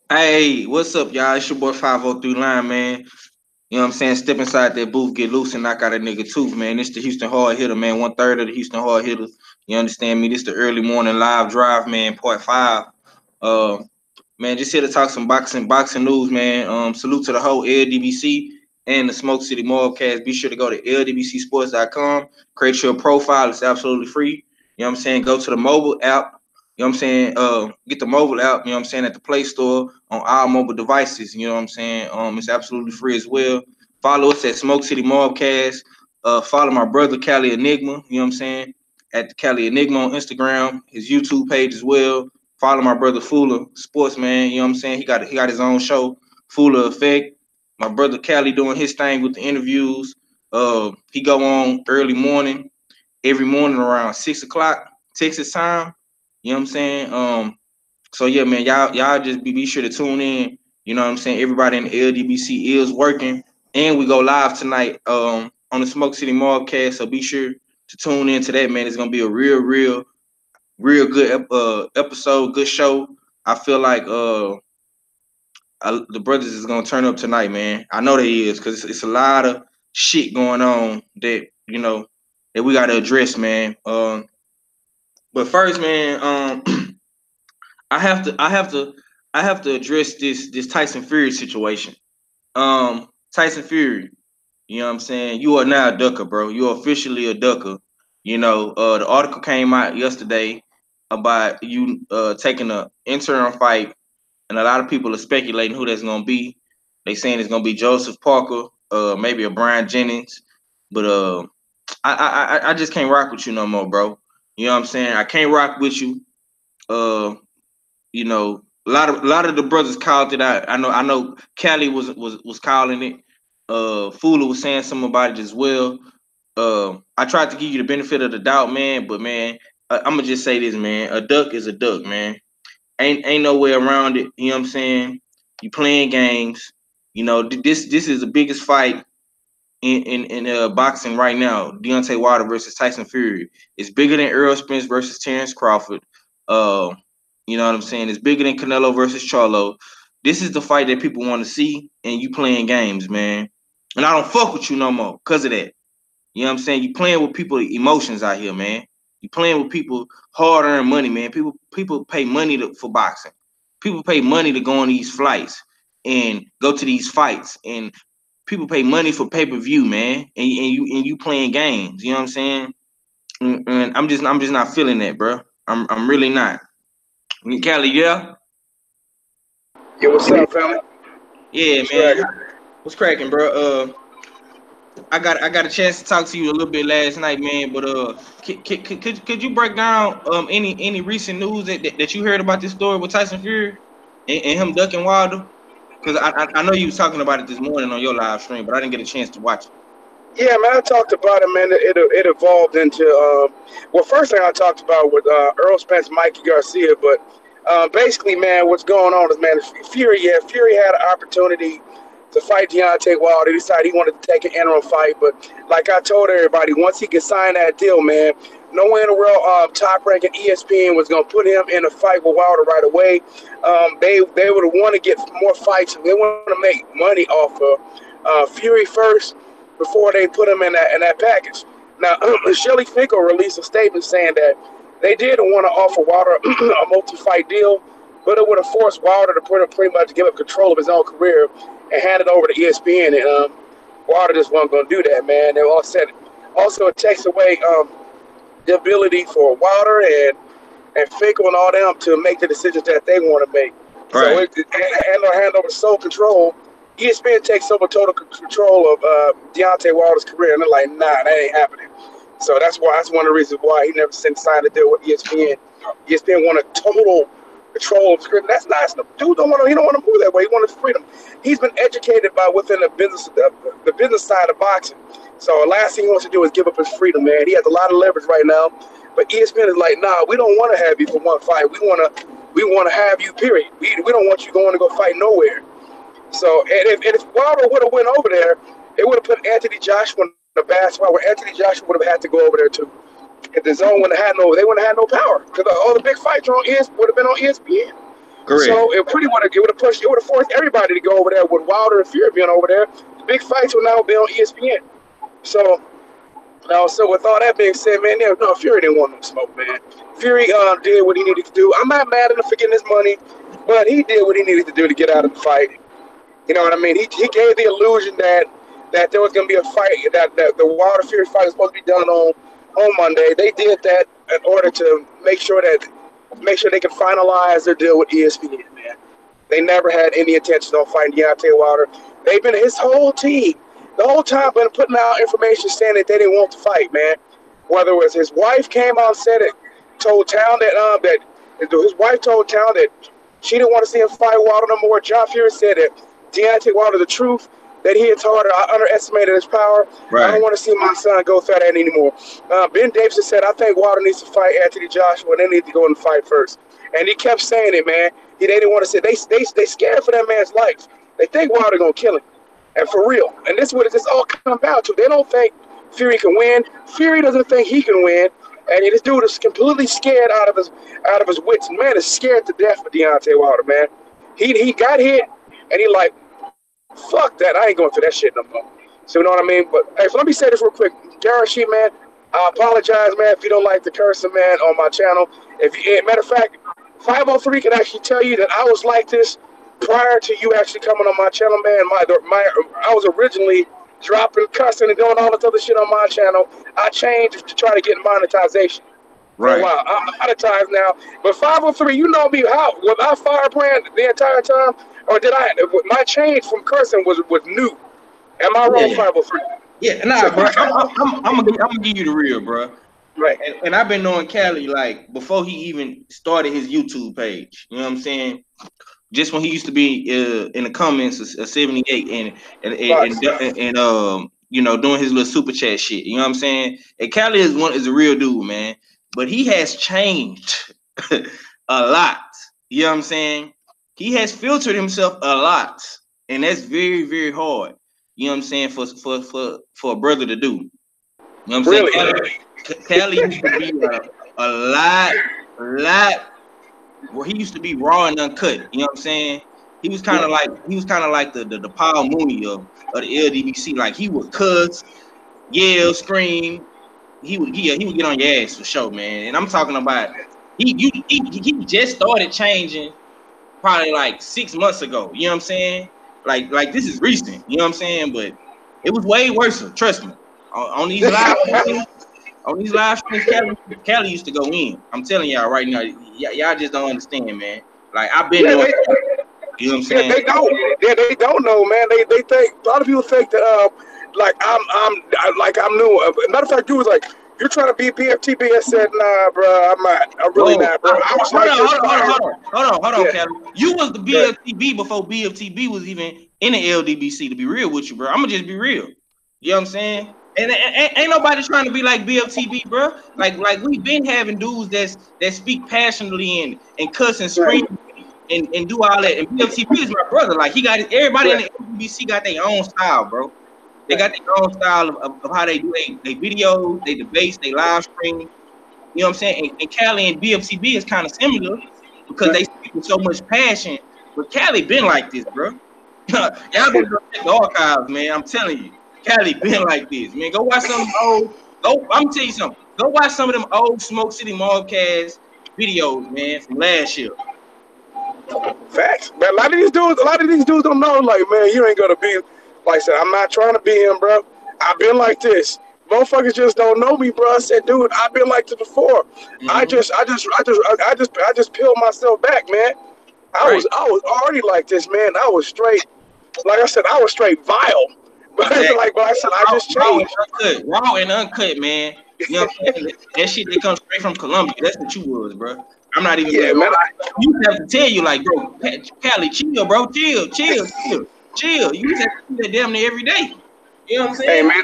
Hey, what's up, y'all? It's your boy 503 Line, man. You know what I'm saying? Step inside that booth, get loose, and knock out a nigga tooth, man. This the Houston Hard Hitter, man. 1/3 of the Houston Hard Hitter. You understand me? This the early morning live drive, man. Part 5. Uh, man, just here to talk some boxing news, man. Salute to the whole LDBC and the Smoke City Mallcast. Be sure to go to ldbcsports.com. Create your profile. It's absolutely free. You know what I'm saying? Go to the mobile app. You know what I'm saying? Get the mobile app, you know what I'm saying, at the Play Store on all mobile devices. You know what I'm saying? It's absolutely free as well. Follow us at Smoke City Mallcast. Follow my brother Cali Enigma, you know what I'm saying? At the Cali Enigma on Instagram, his YouTube page as well. Follow my brother Fuller Sportsman, you know what I'm saying? He got his own show, Fuller Effect. My brother Cali doing his thing with the interviews. He go on early morning, every morning around 6 o'clock Texas time. You know what I'm saying? So yeah, man, y'all just be sure to tune in. You know what I'm saying? Everybody in the LDBC is working, and we go live tonight on the Smoke City Mallcast. So be sure to tune in to that, man. It's gonna be a real good episode, good show. I feel like the brothers is gonna turn up tonight, man. I know they is because it's a lot of shit going on that that we gotta address, man. But first, man, I have to I have to I have to address this Tyson Fury situation. Tyson Fury, you know what I'm saying? You are now a ducker, bro. You are officially a ducker. The article came out yesterday about you taking an interim fight, and a lot of people are speculating who that's gonna be. They saying it's gonna be Joseph Parker, maybe a Brian Jennings, but I just can't rock with you no more, bro. You know what I'm saying? I can't rock with you. Uh, a lot of the brothers called it out. I know Cali was calling it. Fula was saying something about it as well. I tried to give you the benefit of the doubt, man, but man, I'm gonna just say this, man. A duck is a duck, man. Ain't no way around it. You know what I'm saying? You playing games. This is the biggest fight in boxing right now. Deontay Wilder versus Tyson Fury. It's bigger than Errol Spence versus Terrence Crawford. Uh, you know what I'm saying? It's bigger than Canelo versus Charlo. This is the fight that people want to see, and you playing games, man. And I don't fuck with you no more because of that. You know what I'm saying? You playing with people emotions out here, man. You playing with people hard earned money, man. People pay money for boxing. People pay money to go on these flights and go to these fights, and people pay money for pay per view, man. And you playing games. You know what I'm saying? And I'm just not feeling that, bro. I'm really not. Cali, yeah, Yo, what's up, family? yeah, What's man. cracking? What's cracking, bro? I got a chance to talk to you a little bit last night, man. But could you break down any recent news that you heard about this story with Tyson Fury and him ducking Wilder? Because I know you was talking about it this morning on your live stream, but I didn't get a chance to watch it. Yeah, man, I talked about it, man. It evolved into, well, first thing I talked about with Earl Spence, Mikey Garcia, but basically, man, what's going on is, man, Fury had an opportunity to fight Deontay Wilder. He decided he wanted to take an interim fight, but like I told everybody, once he could sign that deal, man, no way in the world top-ranking ESPN was going to put him in a fight with Wilder right away. They would want to get more fights. They want to make money off of Fury first before they put him in that package. Now, Shelly Finkel released a statement saying that they did want to offer Wilder a multi-fight deal, but it would have forced Wilder to pretty much give up control of his own career and hand it over to ESPN. And Wilder just wasn't going to do that, man. They all said it. Also, it takes away the ability for Wilder and Finkel and all them to make the decisions that they want to make. So Right. hand over sole control. ESPN takes over total control of Deontay Wilder's career, and they're like, nah, that ain't happening. So that's one of the reasons why he never signed a deal with ESPN. ESPN wanted total control of the script. That's not dude. He don't want to move that way. He wanted freedom. He's been educated by within the business side of boxing. So the last thing he wants to do is give up his freedom, man. He has a lot of leverage right now, but ESPN is like, nah, we don't want to have you for one fight. We want to have you. Period. We don't want you going to go fight nowhere. So, and if Wilder would have went over there, it would have put Anthony Joshua in a bad spot where Anthony Joshua would have had to go over there too. If the zone wouldn't have had no, they wouldn't have had no power because all the big fights are on would have been on ESPN. Correct. So it would have forced everybody to go over there with Wilder and Fury being over there. The big fights will now be on ESPN. So so with all that being said, man, no, Fury didn't want no smoke, man. Fury did what he needed to do. I'm not mad at him for getting his money, but he did what he needed to do to get out of the fight. You know what I mean? He gave the illusion that there was going to be a fight, that the Wilder Fury fight was supposed to be done on Monday. They did that in order to make sure they can finalize their deal with ESPN, man. They never had any intention on fighting Deontay Wilder. They've been his whole team. The whole time been putting out information saying that they didn't want to fight, man. Whether it was his wife came out and said it, told town that his wife told town that she didn't want to see him fight Wilder no more. John Fury said that Deontay Wilder the truth, that he had told her, I underestimated his power. Right. I don't want to see my son go through that anymore. Ben Davidson said, I think Wilder needs to fight Anthony Joshua, and they need to go and fight first. And he kept saying it, man. They didn't want to say, they scared for that man's life. They think Wilder going to kill him. And for real. And this is what it's all come down to. They don't think Fury can win. Fury doesn't think he can win. And this dude is completely scared out of his wits. Man is scared to death for Deontay Wilder, man. He got hit, and he like, fuck that. I ain't going through that shit no more. So you know what I mean? But hey, so let me say this real quick. Garrett Sheet, man, I apologize, man, if you don't like the cursing, man, on my channel. Matter of fact, 503 can actually tell you that I was like this prior to you actually coming on my channel, man. I was originally dropping, cussing, and doing all this other shit on my channel. I changed to try to get monetization. Right. Wow, I'm monetized now. But 503, you know me, how was I firebrand the entire time? Or did my change from cursing was new? Am I wrong, 503? Yeah, nah, bro. I'm gonna give you the real, bro. Right. And I've been knowing Cali like before he even started his YouTube page. You know what I'm saying? Just when he used to be in the comments of 78 and you know, doing his little super chat shit. You know what I'm saying? And Cali is a real dude, man. But he has changed a lot. You know what I'm saying? He has filtered himself a lot, and that's very, very hard. You know what I'm saying? For a brother to do. You know what I'm saying? Cali used to be a lot. Well, he used to be raw and uncut. You know what I'm saying? He was kind of like the Paul Mooney of the LDBC. Like he would cuss, yell, scream. He would get on your ass for sure, man. And I'm talking about he just started changing probably like 6 months ago. You know what I'm saying? Like this is recent. You know what I'm saying? But it was way worse. Trust me. On these live on these live streams, Cali used to go in. I'm telling y'all right now, y'all just don't understand, man. Like I've been doing, you know what I'm saying? They don't know, man. They think a lot of people think that like I'm new. Matter of fact, you was like, you're trying to be BFTB. I said, nah, bro, I'm not. I'm really not, bro. Hold on, Cali. You was the BFTB before BFTB was even in the LDBC. To be real with you, bro, I'm gonna just be real. You know what I'm saying? And ain't nobody trying to be like BFTB, bro. Like we've been having dudes that speak passionately and cuss and scream and do all that. And BFTB is my brother. Like everybody in the LDBC got their own style, bro. They got their own style of how they do they videos, they debates, they live stream. You know what I'm saying? And Cali and BFTB is kind of similar because they speak with so much passion. But Cali been like this, bro. Y'all better go check the archives, man. I'm telling you. Cali been like this, man. Go watch some old. I'm gonna tell you something. Go watch some of them old Smoke City Mallcast videos, man, from last year. Facts, man. A lot of these dudes don't know. Like, man, you ain't gonna be. Like I said, I'm not trying to be him, bro. I've been like this. Motherfuckers just don't know me, bro. I said, dude, I've been like this before. Mm-hmm. I just peeled myself back, man. I was already like this, man. I was straight. Like I said, I was straight vile. But I said, I just changed. Raw and uncut, man. You know what I'm saying? That shit that comes straight from Colombia. That's what you was, bro. I'm not even. Yeah, man. You have to tell you, like, bro, Cali, chill, bro, chill. You just have to do that damn near every day. You know what I'm saying? Hey, man.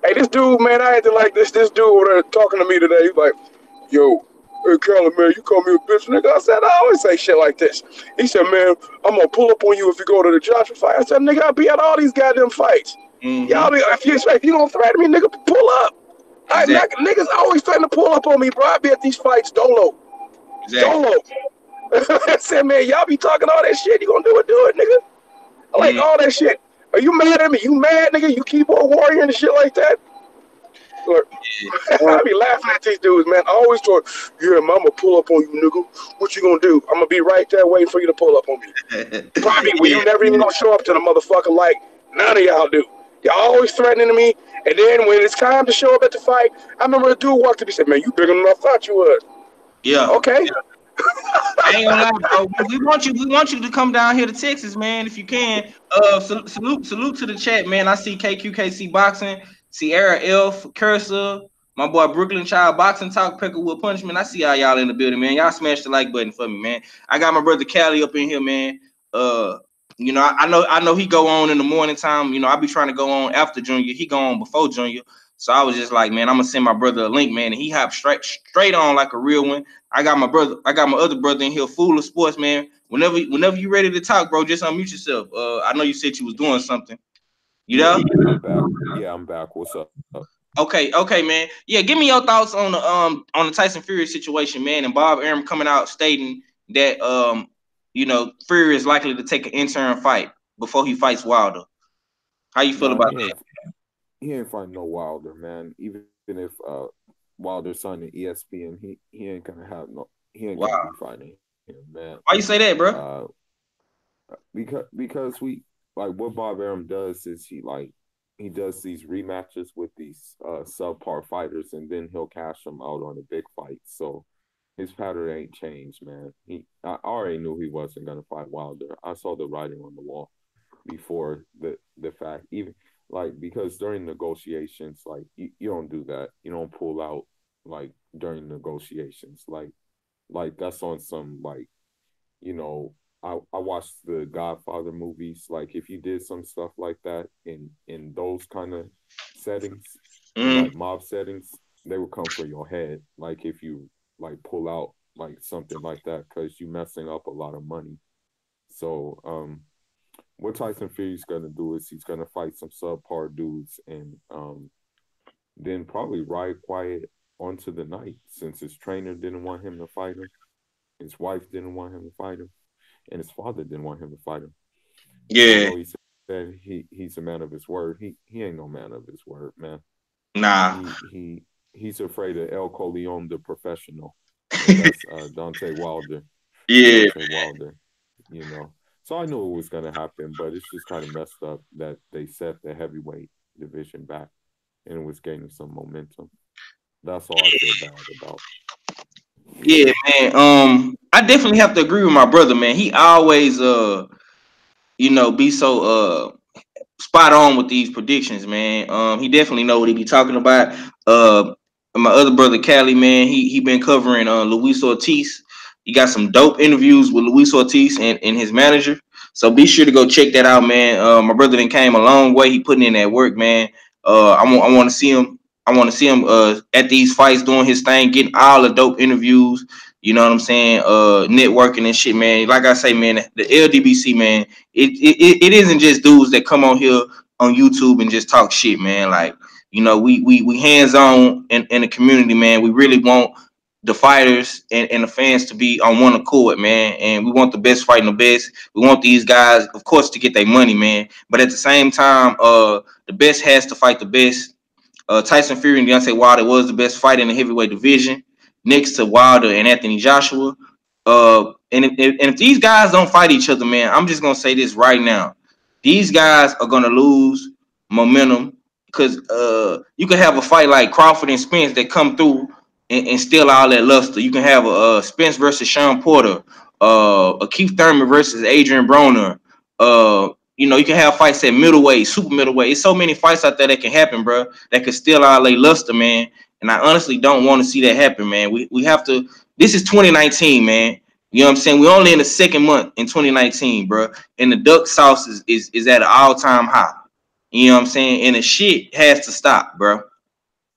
Hey, this dude, man, I had to like this. This dude talking to me today. He's like, yo. Hey, Cali, man, you call me a bitch, nigga. I said, I always say shit like this. He said, man, I'm going to pull up on you if you go to the Joshua fight. I said, nigga, I'll be at all these goddamn fights. Mm-hmm. Y'all, if you don't threaten me, nigga, pull up. Exactly. Niggas always trying to pull up on me, bro. I be at these fights, dolo. Exactly. Dolo. I said, man, y'all be talking all that shit. You gonna do it, nigga. I like Mm, all that shit. Are you mad at me? You mad, nigga? You keyboard warrior and shit like that? Look, yeah. I be laughing at these dudes, man. I always thought, yeah, man, I'm gonna pull up on you, nigga. What you gonna do? I'm gonna be right there waiting for you to pull up on me. Probably when Yeah, you never even gonna show up to the motherfucker like none of y'all do. Y'all always threatening me, and then when it's time to show up at the fight, I remember a dude walked up and said, "Man, you bigger than I thought you was." yeah. Okay, I ain't gonna lie, bro. We want you. We want you to come down here to Texas, man, if you can. Salute to the chat, man. I see KQKC boxing, Sierra Elf, Cursor, my boy Brooklyn Child boxing talk, Peckerwood punishment. I see y'all in the building, man. Y'all smash the like button for me, man. I got my brother Cali up in here, man. Uh, I know he go on in the morning time. I be trying to go on after Junior. He go on before Junior. So I was just like, man, I'm gonna send my brother a link, man, and he hopped straight on like a real one. I got my other brother in here, full of sports, man. Whenever you ready to talk, bro, just unmute yourself. I know you said you was doing something. You Yeah, know? I'm back. Yeah, I'm back. What's up? Okay, man. Yeah, give me your thoughts on the Tyson Fury situation, man, and Bob Arum coming out stating that Fury is likely to take an interim fight before he fights Wilder. How you feel Nah, about that? he ain't fighting no Wilder, man. Even if Wilder signed an ESPN, he ain't gonna have no. He ain't gonna Wow. be fighting him, man. Why you say that, bro? Because we like what Bob Arum does is he does these rematches with these subpar fighters, and then he'll cash them out on a big fight. So his pattern ain't changed, man. I already knew he wasn't gonna fight Wilder. I saw the writing on the wall before the fact. Even like because during negotiations, like you don't do that. You don't pull out like during negotiations. Like that's on some like you know. I watched the Godfather movies. Like if you did some stuff like that in those kind of settings, in Mm, like mob settings, they would come for your head. Like if you like pull out like something like that because you messing up a lot of money. So what Tyson Fury's gonna do is he's gonna fight some subpar dudes and then probably ride quiet onto the night since his trainer didn't want him to fight him, his wife didn't want him to fight him, and his father didn't want him to fight him. yeah, Although he said he's a man of his word, he ain't no man of his word, man. nah. He's afraid of El Coleon, the professional, and that's Dante Wilder. Yeah, Deontay Wilder, you know. So I knew it was going to happen, but it's just kind of messed up that they set the heavyweight division back and it was gaining some momentum. That's all I feel bad about. yeah, man. I definitely have to agree with my brother, man. He always be so spot on with these predictions, man. He definitely know what he be talking about. My other brother Cali, man, he been covering Luis Ortiz. He got some dope interviews with Luis Ortiz and his manager. So be sure to go check that out, man. My brother then came a long way. He putting in that work, man. I want to see him. I want to see him at these fights doing his thing, getting all the dope interviews. You know what I'm saying? Networking and shit, man. Like I say, man, the LDBC, man, it isn't just dudes that come on here on YouTube and just talk shit, man. Like, we hands on in the community, man. We really want the fighters and the fans to be on one accord, man. And we want the best fighting the best. We want these guys, of course, to get their money, man. But at the same time, the best has to fight the best. Tyson Fury and Deontay Wilder was the best fight in the heavyweight division, next to Wilder and Anthony Joshua. And if these guys don't fight each other, man, I'm just gonna say this right now: these guys are gonna lose momentum because you can have a fight like Crawford and Spence that come through and steal all that luster. You can have a Spence versus Sean Porter, a Keith Thurman versus Adrian Broner. You can have fights at middleweight, super middleweight. It's so many fights out there that can happen, bro. That could steal all their luster, man. And I honestly don't want to see that happen, man. We have to. This is 2019, man. You know what I'm saying? We're only in the second month in 2019, bro. And the duck sauce is at an all-time high. You know what I'm saying? And the shit has to stop, bro.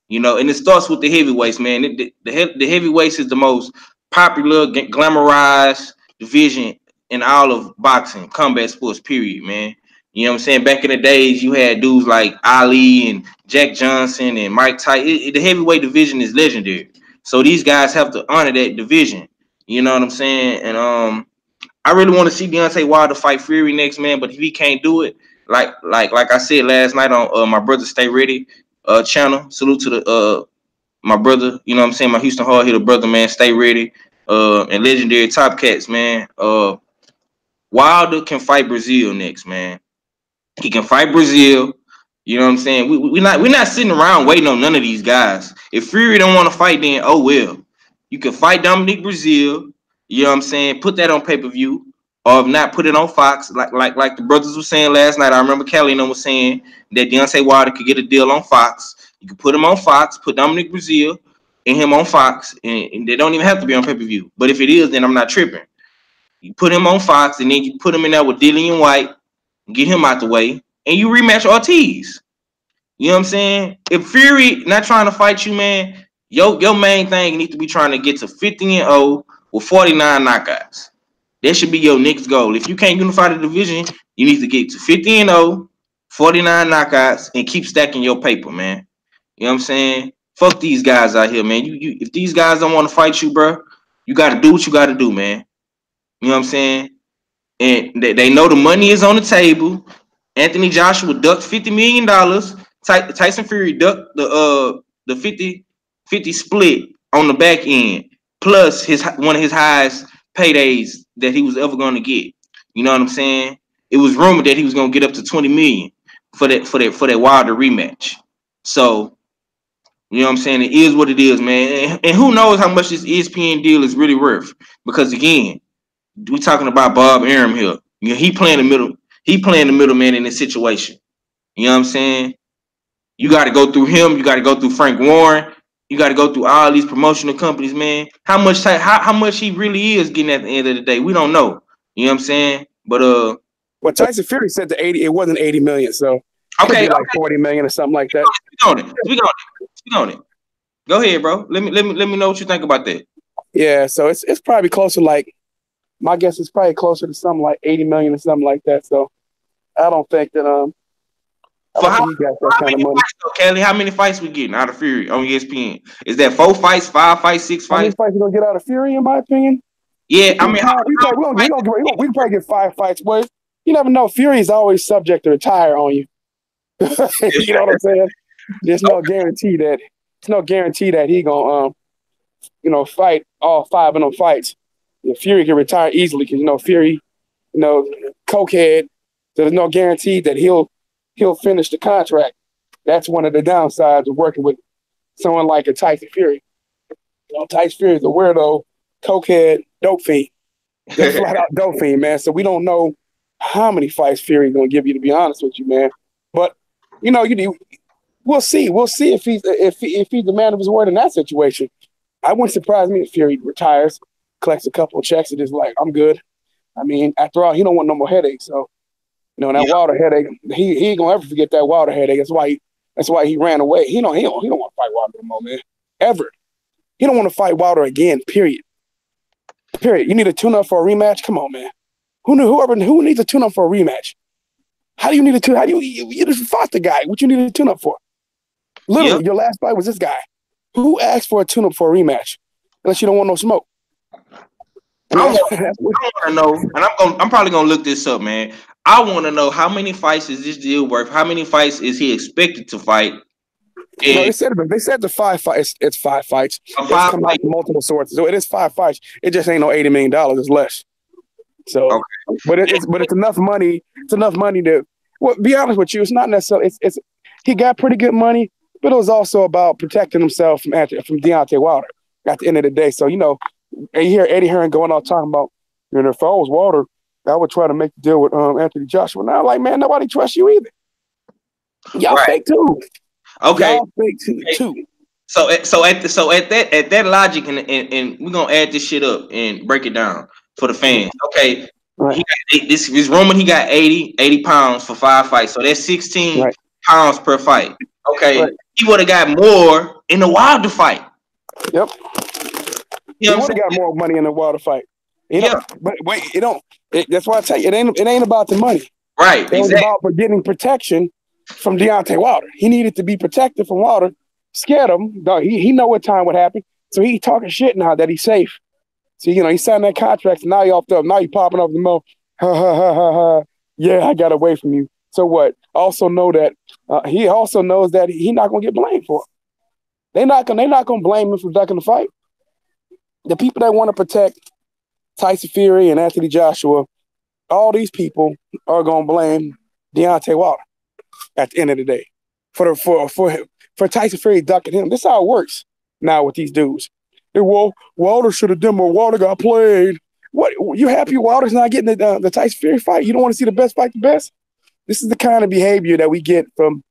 And it starts with the heavyweights, man. The heavyweights is the most popular, glamorized division in all of boxing, combat sports, period, man. You know what I'm saying? Back in the days, you had dudes like Ali and Jack Johnson and Mike Tyson. The heavyweight division is legendary. So these guys have to honor that division. You know what I'm saying? And I really want to see Deontay Wilder fight Fury next, man. But if he can't do it, like I said last night on my brother Stay Ready channel. Salute to the my brother. You know what I'm saying? My Houston Hard Hitter brother, man. Stay Ready. And legendary Top Cats, man. Wilder can fight Brazil next, man. He can fight Brazil. You know what I'm saying? We're not sitting around waiting on none of these guys. If Fury don't want to fight, then oh well. You can fight Dominic Brazil. You know what I'm saying? Put that on pay-per-view. Or if not, put it on Fox. Like the brothers were saying last night. I remember Kelly and them was saying that Deontay Wilder could get a deal on Fox. You can put him on Fox, put Dominic Brazil and him on Fox, and they don't even have to be on pay-per-view. But if it is, then I'm not tripping. You put him on Fox, and then you put him in there with Dillian White, get him out the way, and you rematch Ortiz. You know what I'm saying? If Fury not trying to fight you, man, your main thing needs to be trying to get to 50-0 with 49 knockouts. That should be your next goal. If you can't unify the division, you need to get to 50-0, 49 knockouts, and keep stacking your paper, man. You know what I'm saying? Fuck these guys out here, man. You if these guys don't want to fight you, bro, you got to do what you got to do, man. You know what I'm saying? And they know the money is on the table. Anthony Joshua ducked $50 million. Tyson Fury ducked the 50 split on the back end, plus one of his highest paydays that he was ever going to get. You know what I'm saying? It was rumored that he was going to get up to $20 million for that Wilder rematch. So, you know what I'm saying? It is what it is, man. And who knows how much this ESPN deal is really worth? Because again, we talking about Bob Arum here. You know, he playing the middle. He playing the middleman in this situation. You know what I'm saying? You got to go through him. You got to go through Frank Warren. You got to go through all these promotional companies, man. How much he really is getting at the end of the day, we don't know. You know what I'm saying? But well, Tyson Fury said the 80. It wasn't 80 million, so okay, like 40 million or something like that. Speak on it. Go ahead, bro. Let me know what you think about that. Yeah, so it's probably closer. Like my guess is probably closer to something like 80 million or something like that. So I don't think that For how many fights, though, Kelly? How many fights we getting out of Fury on ESPN? Is that 4 fights, 5 fights, 6 fights? How many fights you gonna get out of Fury, in my opinion? Yeah, I mean, we can probably get 5 fights, boys. You never know. Fury is always subject to retire on you. You know what I'm saying? There's no guarantee that he gonna fight all 5 of them fights. Fury can retire easily because Fury, cokehead. So there's no guarantee that he'll finish the contract. That's one of the downsides of working with someone like a Tyson Fury. Tyson Fury is a weirdo, cokehead, dope fiend. Just flat out dope fiend, man. So we don't know how many fights Fury is gonna give you, to be honest with you, man. But we'll see. We'll see if he's the man of his word in that situation. I wouldn't surprise me if Fury retires, collects a couple of checks, and is like, I'm good. I mean, after all, he don't want no more headaches. So, that Wilder headache, he ain't gonna ever forget that Wilder headache. That's why he ran away. He don't want to fight Wilder no more, man. Ever. He don't want to fight Wilder again. Period. You need a tune-up for a rematch? Come on, man. Who needs a tune-up for a rematch? How do you need a tune? You just fought the guy? What you need a tune-up for? Literally, Your last fight was this guy. Who asked for a tune-up for a rematch? Unless you don't want no smoke. I want to know, and I'm probably gonna look this up, man. I want to know how many fights is this deal worth? How many fights is he expected to fight? No, they said the 5 fights. It's 5 fights. It's come out from multiple sources, so it is 5 fights. It just ain't no $80 million. It's less. So, okay. but it's enough money. It's enough money to. Well, be honest with you, it's not necessarily. It's he got pretty good money, but it was also about protecting himself from Deontay Wilder at the end of the day. So you hear Eddie Hearn going on talking about, if I was Wilder, I would try to make the deal with Anthony Joshua. Now, like, man, nobody trusts you either. Y'all fake too. Okay. Y'all fake too. So at that logic, and we're gonna add this shit up and break it down for the fans. Okay. Right. This rumored he got 80 pounds for 5 fights. So that's 16 pounds per fight. Okay. Right. He would have got more in the Wilder fight. Yep. He would have got more money in the Wilder fight. But wait, that's why I tell you, it ain't about the money. Right. It was about getting protection from Deontay Wilder. He needed to be protected from Wilder. Scared him. He know what time would happen. So he talking shit now that he's safe. So, he signed that contract, and now he off the, now he popping off the mouth. Ha, ha, ha, ha, ha. Yeah, I got away from you. So what? Also know that he also knows that he's not going to get blamed for it. They're not gonna blame him for ducking the fight. The people that want to protect Tyson Fury and Anthony Joshua, all these people are gonna blame Deontay Wilder at the end of the day for Tyson Fury ducking him. This is how it works now with these dudes. Well, Wilder should have done more. Wilder got played. What, you happy Wilder's not getting the Tyson Fury fight? You don't want to see the best fight the best? This is the kind of behavior that we get from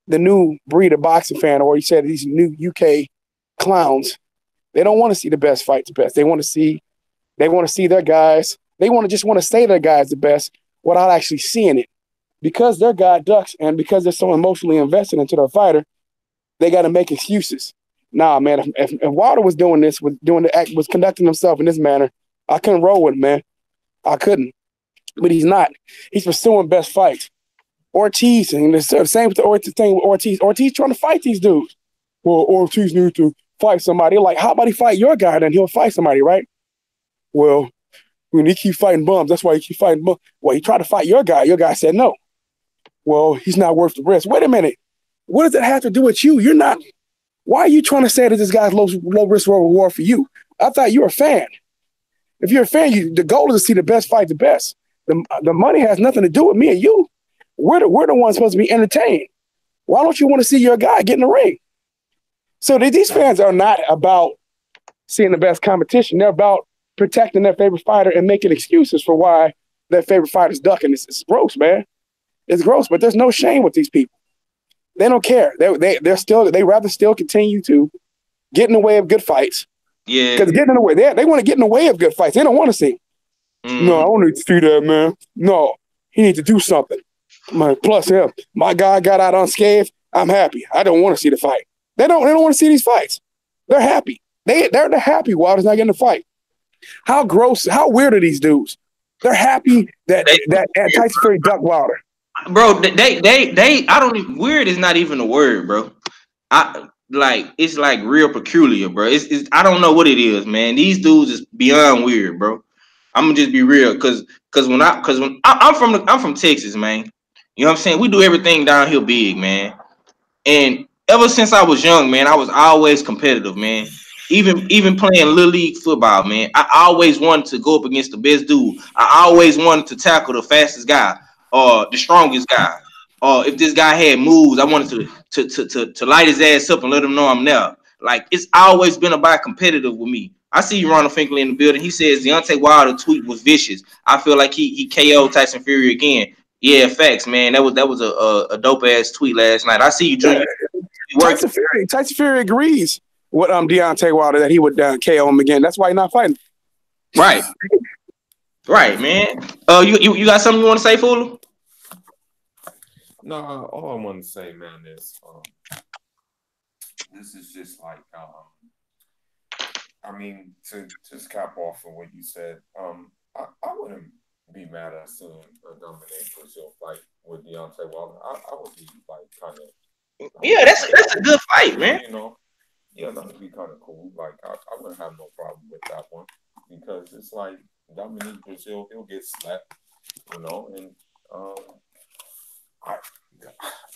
the new breed of boxing fan, or you said these new UK clowns. They don't want to see the best fight the best. They want to see their guys. They want to say their guys the best without actually seeing it. Because their guy ducks and because they're so emotionally invested into their fighter, they got to make excuses. Nah, man, if Wilder was doing this, was conducting himself in this manner, I couldn't roll with him, man. I couldn't. But he's not. He's pursuing best fights. Ortiz, and the same thing with Ortiz. Ortiz trying to fight these dudes. Well, Ortiz needs to fight somebody. Like, how about he fight your guy, then he'll fight somebody, right? Well, when he keep fighting bums, that's why he keep fighting bums. Well, he tried to fight your guy. Your guy said no. Well, he's not worth the risk. Wait a minute. What does that have to do with you? You're not. Why are you trying to say that this guy's low risk, low reward for you? I thought you were a fan. If you're a fan, the goal is to see the best fight the best. The money has nothing to do with me and you. We're the ones supposed to be entertained. Why don't you want to see your guy get in the ring? So these fans are not about seeing the best competition. They're about protecting their favorite fighter and making excuses for why their favorite fighter's ducking. It's gross, man. It's gross, but there's no shame with these people. They don't care. They rather still continue to get in the way of good fights. Yeah. Because getting in the way, they want to get in the way of good fights. They don't want to see. No, I don't need to see that, man. No, he needs to do something. Plus him, my guy got out unscathed. I'm happy. I don't want to see the fight. They don't want to see these fights. They're happy. They're happy Wilder's not getting the fight. How gross, how weird are these dudes? They're happy that Tyson Fury ducked Wilder. Bro, I don't even, weird is not even a word, bro. It's like real peculiar, bro. It's I don't know what it is, man. These dudes is beyond weird, bro. I'm gonna just be real, cause when I'm from Texas, man. You know what I'm saying? We do everything down here big, man. And ever since I was young, man, I was always competitive, man. Even playing little league football, man. I always wanted to go up against the best dude. I always wanted to tackle the fastest guy or the strongest guy. Or if this guy had moves, I wanted to light his ass up and let him know I'm there. Like, it's always been about competitive with me. I see you, Ronald Finkley, in the building. He says Deontay Wilder tweet was vicious. I feel like he KO'd Tyson Fury again. Yeah, facts, man. That was a dope ass tweet last night. I see you, Junior. Tyson Fury agrees with Deontay Wilder that he would KO him again. That's why he's not fighting. Right, man. You got something you want to say, Fuller? No, all I want to say, man, is this is just like I mean, to just cap off of what you said, I wouldn't be mad at seeing a Dominic Brazil fight with Deontay Wilder. I would be like kind of. Yeah, that's a good fight, man. You know, yeah, that would be kind of cool. Like I wouldn't have no problem with that one because it's like Dominic Brazil, he'll get slapped, you know, and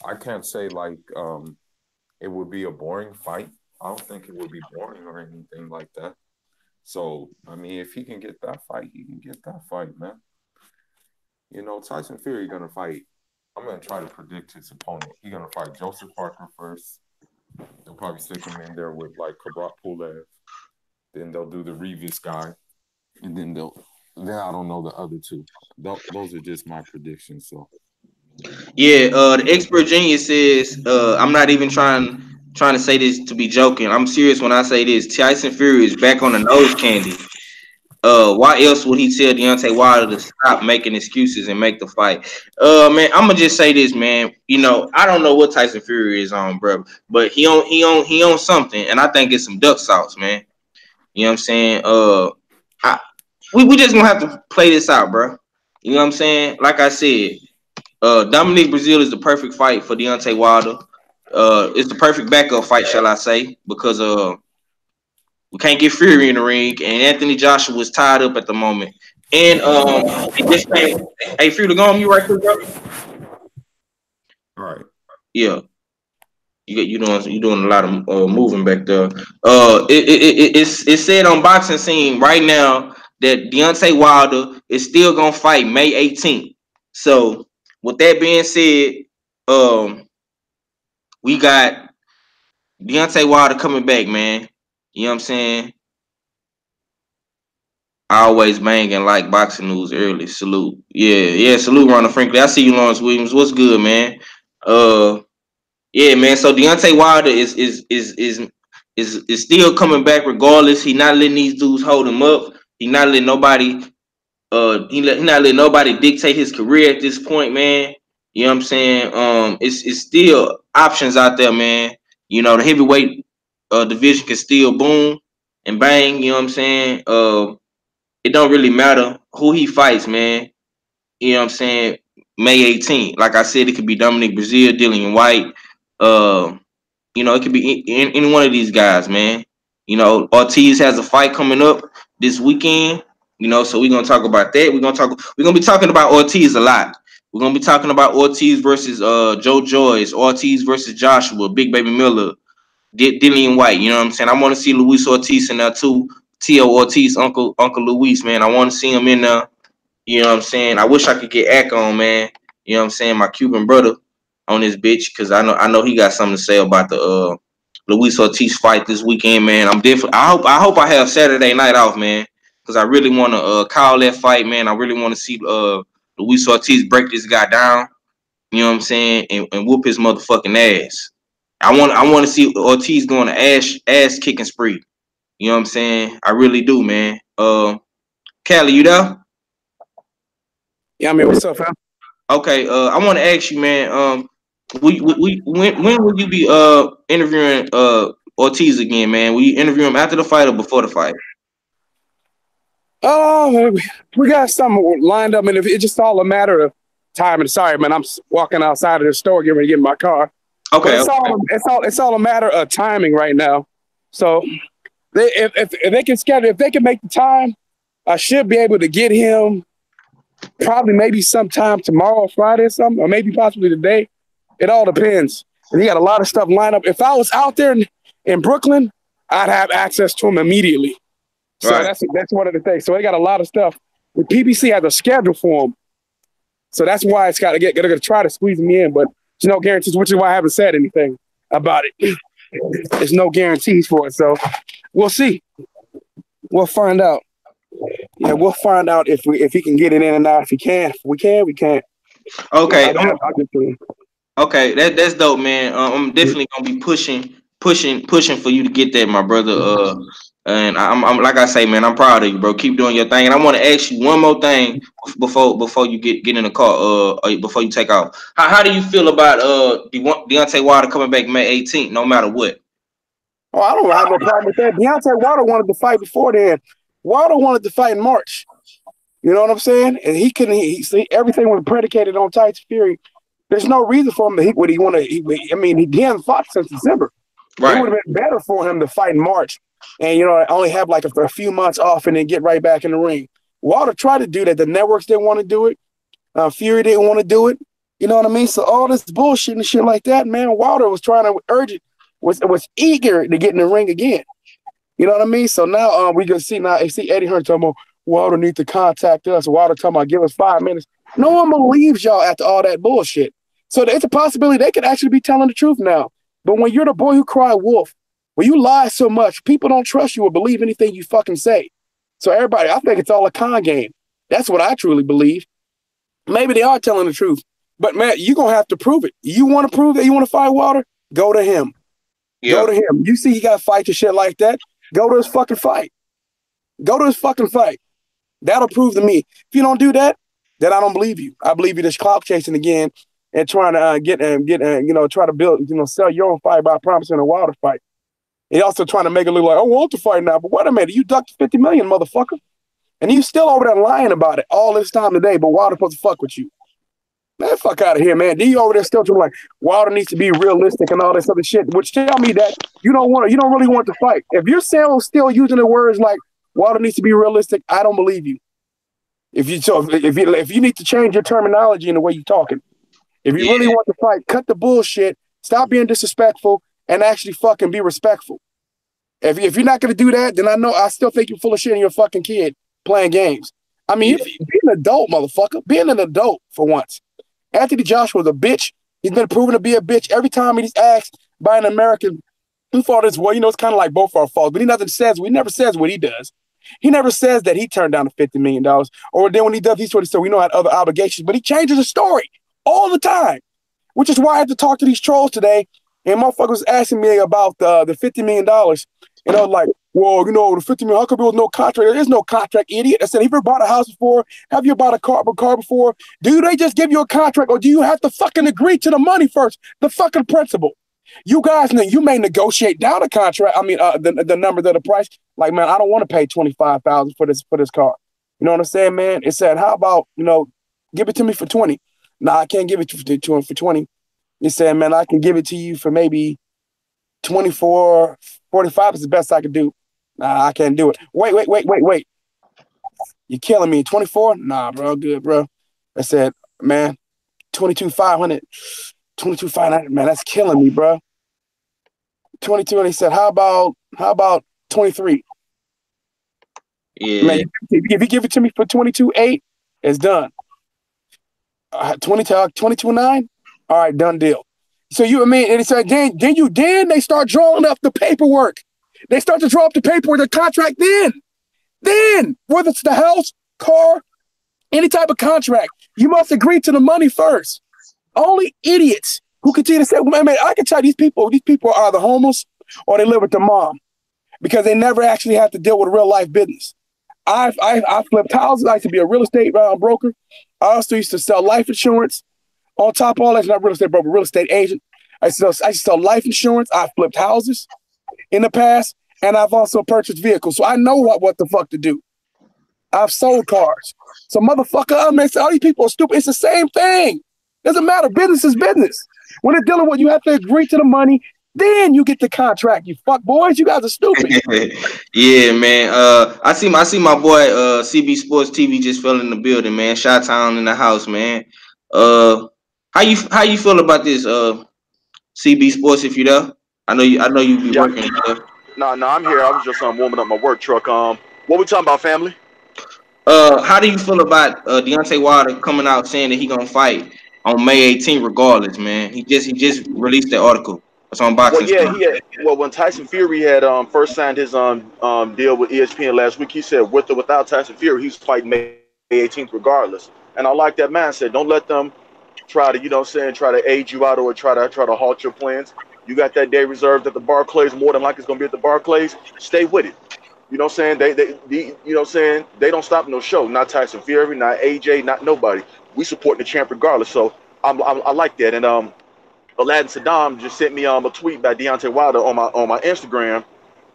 I can't say like it would be a boring fight. I don't think it would be boring or anything like that. So, I mean, if he can get that fight, he can get that fight, man. You know, Tyson Fury going to fight. I'm going to try to predict his opponent. He's going to fight Joseph Parker first. They'll probably stick him in there with, like, Kabrat Pulev. Then they'll do the Revis guy. And then I don't know the other two. Those are just my predictions, so. Yeah, the expert genius says, I'm not even trying to say this to be joking. I'm serious when I say this. Tyson Fury is back on the nose candy. Why else would he tell Deontay Wilder to stop making excuses and make the fight? Man, I'm gonna just say this, man. You know, I don't know what Tyson Fury is on, bro, but he on something, and I think it's some duck sauce, man. You know what I'm saying? We just gonna have to play this out, bro. You know what I'm saying? Like I said, Dominic Brazil is the perfect fight for Deontay Wilder. It's the perfect backup fight, shall I say? Because We can't get Fury in the ring, and Anthony Joshua was tied up at the moment. And this thing, hey, Fury, go on you right quick, bro. All right. Yeah. You doing a lot of moving back there. It's said on Boxing Scene right now that Deontay Wilder is still gonna fight May 18th. So with that being said, we got Deontay Wilder coming back, man. You know what I'm saying? Always banging like boxing news early. Salute. Yeah. Salute, Ronald Franklin. I see you, Lawrence Williams. What's good, man? Yeah, man. So Deontay Wilder is still coming back regardless. He not letting these dudes hold him up. He not letting nobody he not letting nobody dictate his career at this point, man. You know what I'm saying? It's still options out there, man. You know, the heavyweight division can still boom and bang, you know what I'm saying? It don't really matter who he fights, man. You know what I'm saying? May 18th. Like I said, it could be Dominic Brazil, Dillian White, you know, it could be any one of these guys, man. You know, Ortiz has a fight coming up this weekend. You know, so we're gonna talk about that. We're gonna be talking about Ortiz a lot. We're gonna be talking about Ortiz versus Joe Joyce, Ortiz versus Joshua, Big Baby Miller, Dillian White. You know what I'm saying? I want to see Luis Ortiz in there too. Tio Ortiz, Uncle Luis, man. I want to see him in there. You know what I'm saying? I wish I could get Ack on, man. You know what I'm saying? My Cuban brother on this bitch, because I know he got something to say about the Luis Ortiz fight this weekend, man. I hope I have Saturday night off, man, because I really want to call that fight, man. I really want to see Luis Ortiz break this guy down. You know what I'm saying? And whoop his motherfucking ass. I want to see Ortiz going to ass kicking spree. You know what I'm saying? I really do, man. Callie, you there? Yeah, I mean, what's up, fam? Okay, I want to ask you, man. When will you be interviewing Ortiz again, man? Will you interview him after the fight or before the fight? Oh, we got something lined up, and if it's just all a matter of time. And sorry, man, I'm walking outside of the store, getting ready to get in my car. Okay, but it's all a matter of timing right now. So if they can schedule, if they can make the time, I should be able to get him probably maybe sometime tomorrow, Friday, or something, or maybe possibly today. It all depends. And he got a lot of stuff lined up. If I was out there in Brooklyn, I'd have access to him immediately. So right. that's one of the things. So they got a lot of stuff. The PBC has a schedule for him. So that's why it's got to get. They're going to try to squeeze me in, but there's no guarantees, which is why I haven't said anything about it. There's no guarantees for it. So we'll see. We'll find out. Yeah, we'll find out if he can get it in or not. If he can, we can't. Okay. I'll get to him. Okay, that's dope, man. I'm definitely gonna be pushing for you to get that, my brother. And I'm like I say, man, I'm proud of you, bro. Keep doing your thing. And I want to ask you one more thing before you get in the car, before you take off. How do you feel about Deontay Wilder coming back May 18th, no matter what? Oh, I don't have no problem with that. Deontay Wilder wanted to fight before then. Wilder wanted to fight in March. You know what I'm saying? And he couldn't. See, everything was predicated on Tyson Fury. There's no reason for him to. He hasn't fought since December. Right. It would have been better for him to fight in March, and only have like a few months off and then get right back in the ring. Wilder tried to do that. The networks didn't want to do it. Fury didn't want to do it. You know what I mean? So all this bullshit and shit like that, man. Wilder was trying to urge it. Was eager to get in the ring again. You know what I mean? So now we can see Eddie Hearn talking about Wilder need to contact us. Wilder talking about give us 5 minutes. No one believes y'all after all that bullshit. So it's a possibility they could actually be telling the truth now. But when you're the boy who cried wolf, when you lie so much, people don't trust you or believe anything you fucking say. So everybody, I think it's all a con game. That's what I truly believe. Maybe they are telling the truth. But man, you're going to have to prove it. You want to prove that you want to fight Wilder? Go to him. Yeah. Go to him. You see he got fights and shit like that? Go to his fucking fight. Go to his fucking fight. That'll prove to me. If you don't do that, then I don't believe you. I believe you're just clout chasing again and trying to try to build, sell your own fight by promising a Wilder fight. And also trying to make it look like, I want to fight now. But wait a minute, you ducked $50 million, motherfucker. And you still over there lying about it all this time today, but Wilder supposed to fuck with you. Man, fuck out of here, man. D over there still doing like Wilder needs to be realistic and all this other shit, which tell me that you don't really want to fight. If you're still using the words like Wilder needs to be realistic, I don't believe you. If you need to change your terminology in the way you're talking, if you really want to fight, cut the bullshit, stop being disrespectful, and actually fucking be respectful. If you're not gonna do that, then I still think you're full of shit and you're a fucking kid playing games. I mean, be an adult, motherfucker. Being an adult for once. Anthony Joshua's a bitch. He's been proven to be a bitch every time he's asked by an American who fought as well. It's kind of like both our faults, but he never says what he does. He never says that he turned down the $50 million. Or then when he does, he's sort of said, we know had other obligations, but he changes the story all the time, which is why I had to talk to these trolls today. And motherfuckers was asking me about the $50 million. And I was like, well, the $50 million, how come there was no contract? There is no contract, idiot. I said, have you ever bought a house before? Have you bought a car before? Do they just give you a contract, or do you have to fucking agree to the money first? The fucking principle. You guys, you may negotiate down the contract. I mean, the number, the price. Like, man, I don't want to pay $25,000 for this car. You know what I'm saying, man? It said, how about, give it to me for 20? No, I can't give it to him for 20. It said, man, I can give it to you for maybe 24, 45 is the best I could do. Nah, I can't do it. Wait. You killing me. 24? Nah, bro, good, bro. I said, man, 22,500. 22,500, man, that's killing me, bro. 22, and he said, how about 23? Yeah. Man, if you give it to me for 22.8, it's done. 22.9? All right, done deal. So and it said, then they start drawing up the paperwork. They start to draw up the paperwork, the contract then, whether it's the house, car, any type of contract, you must agree to the money first. Only idiots who continue to say, man, I can tell you these people are either homeless or they live with their mom because they never actually have to deal with real life business. I flipped houses. I used to be a real estate broker. I also used to sell life insurance. On top of all that, not real estate broker, real estate agent. I used to sell life insurance. I flipped houses in the past, and I've also purchased vehicles. So I know what the fuck to do. I've sold cars. So motherfucker, all these people are stupid. It's the same thing. Doesn't matter. Business is business. When it's dealing with, you have to agree to the money. Then you get the contract. You fuck boys. You guys are stupid. Yeah, man. I see my boy CB Sports TV just fell in the building, man. Chi-Town in the house, man. How you feel about this CB Sports? If you there, I know you be working. No, I'm here. I was just warming up my work truck. What we talking about, family? How do you feel about Deontay Wilder coming out saying that he gonna fight on May 18th regardless, man? He just released that article. It's on boxing. Well, when Tyson Fury had first signed his deal with ESPN last week, he said with or without Tyson Fury, he's fighting May 18th regardless. And I like that mindset. Don't let them try to, try to age you out or try to halt your plans. You got that day reserved at the Barclays. More than likely it's gonna be at the Barclays. Stay with it. You know what I'm saying? They don't stop no show. Not Tyson Fury, not AJ, not nobody. We support the champ regardless. So I like that. And Aladdin Saddam just sent me a tweet by Deontay Wilder on my Instagram,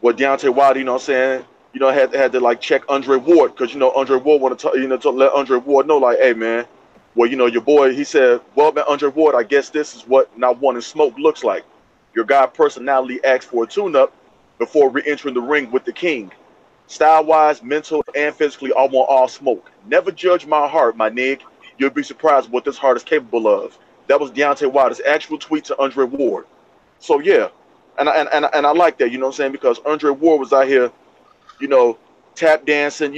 where Deontay Wilder, had to like check Andre Ward, because Andre Ward want to let Andre Ward know, like, hey man, well your boy, he said, well man, Andre Ward, I guess this is what not wanting smoke looks like. Your guy personality asked for a tune-up before re-entering the ring with the king. Style-wise, mental, and physically, I want all smoke. Never judge my heart, my nig. You'll be surprised what this heart is capable of. That was Deontay Wilder's actual tweet to Andre Ward. So yeah, and I like that, because Andre Ward was out here, tap dancing,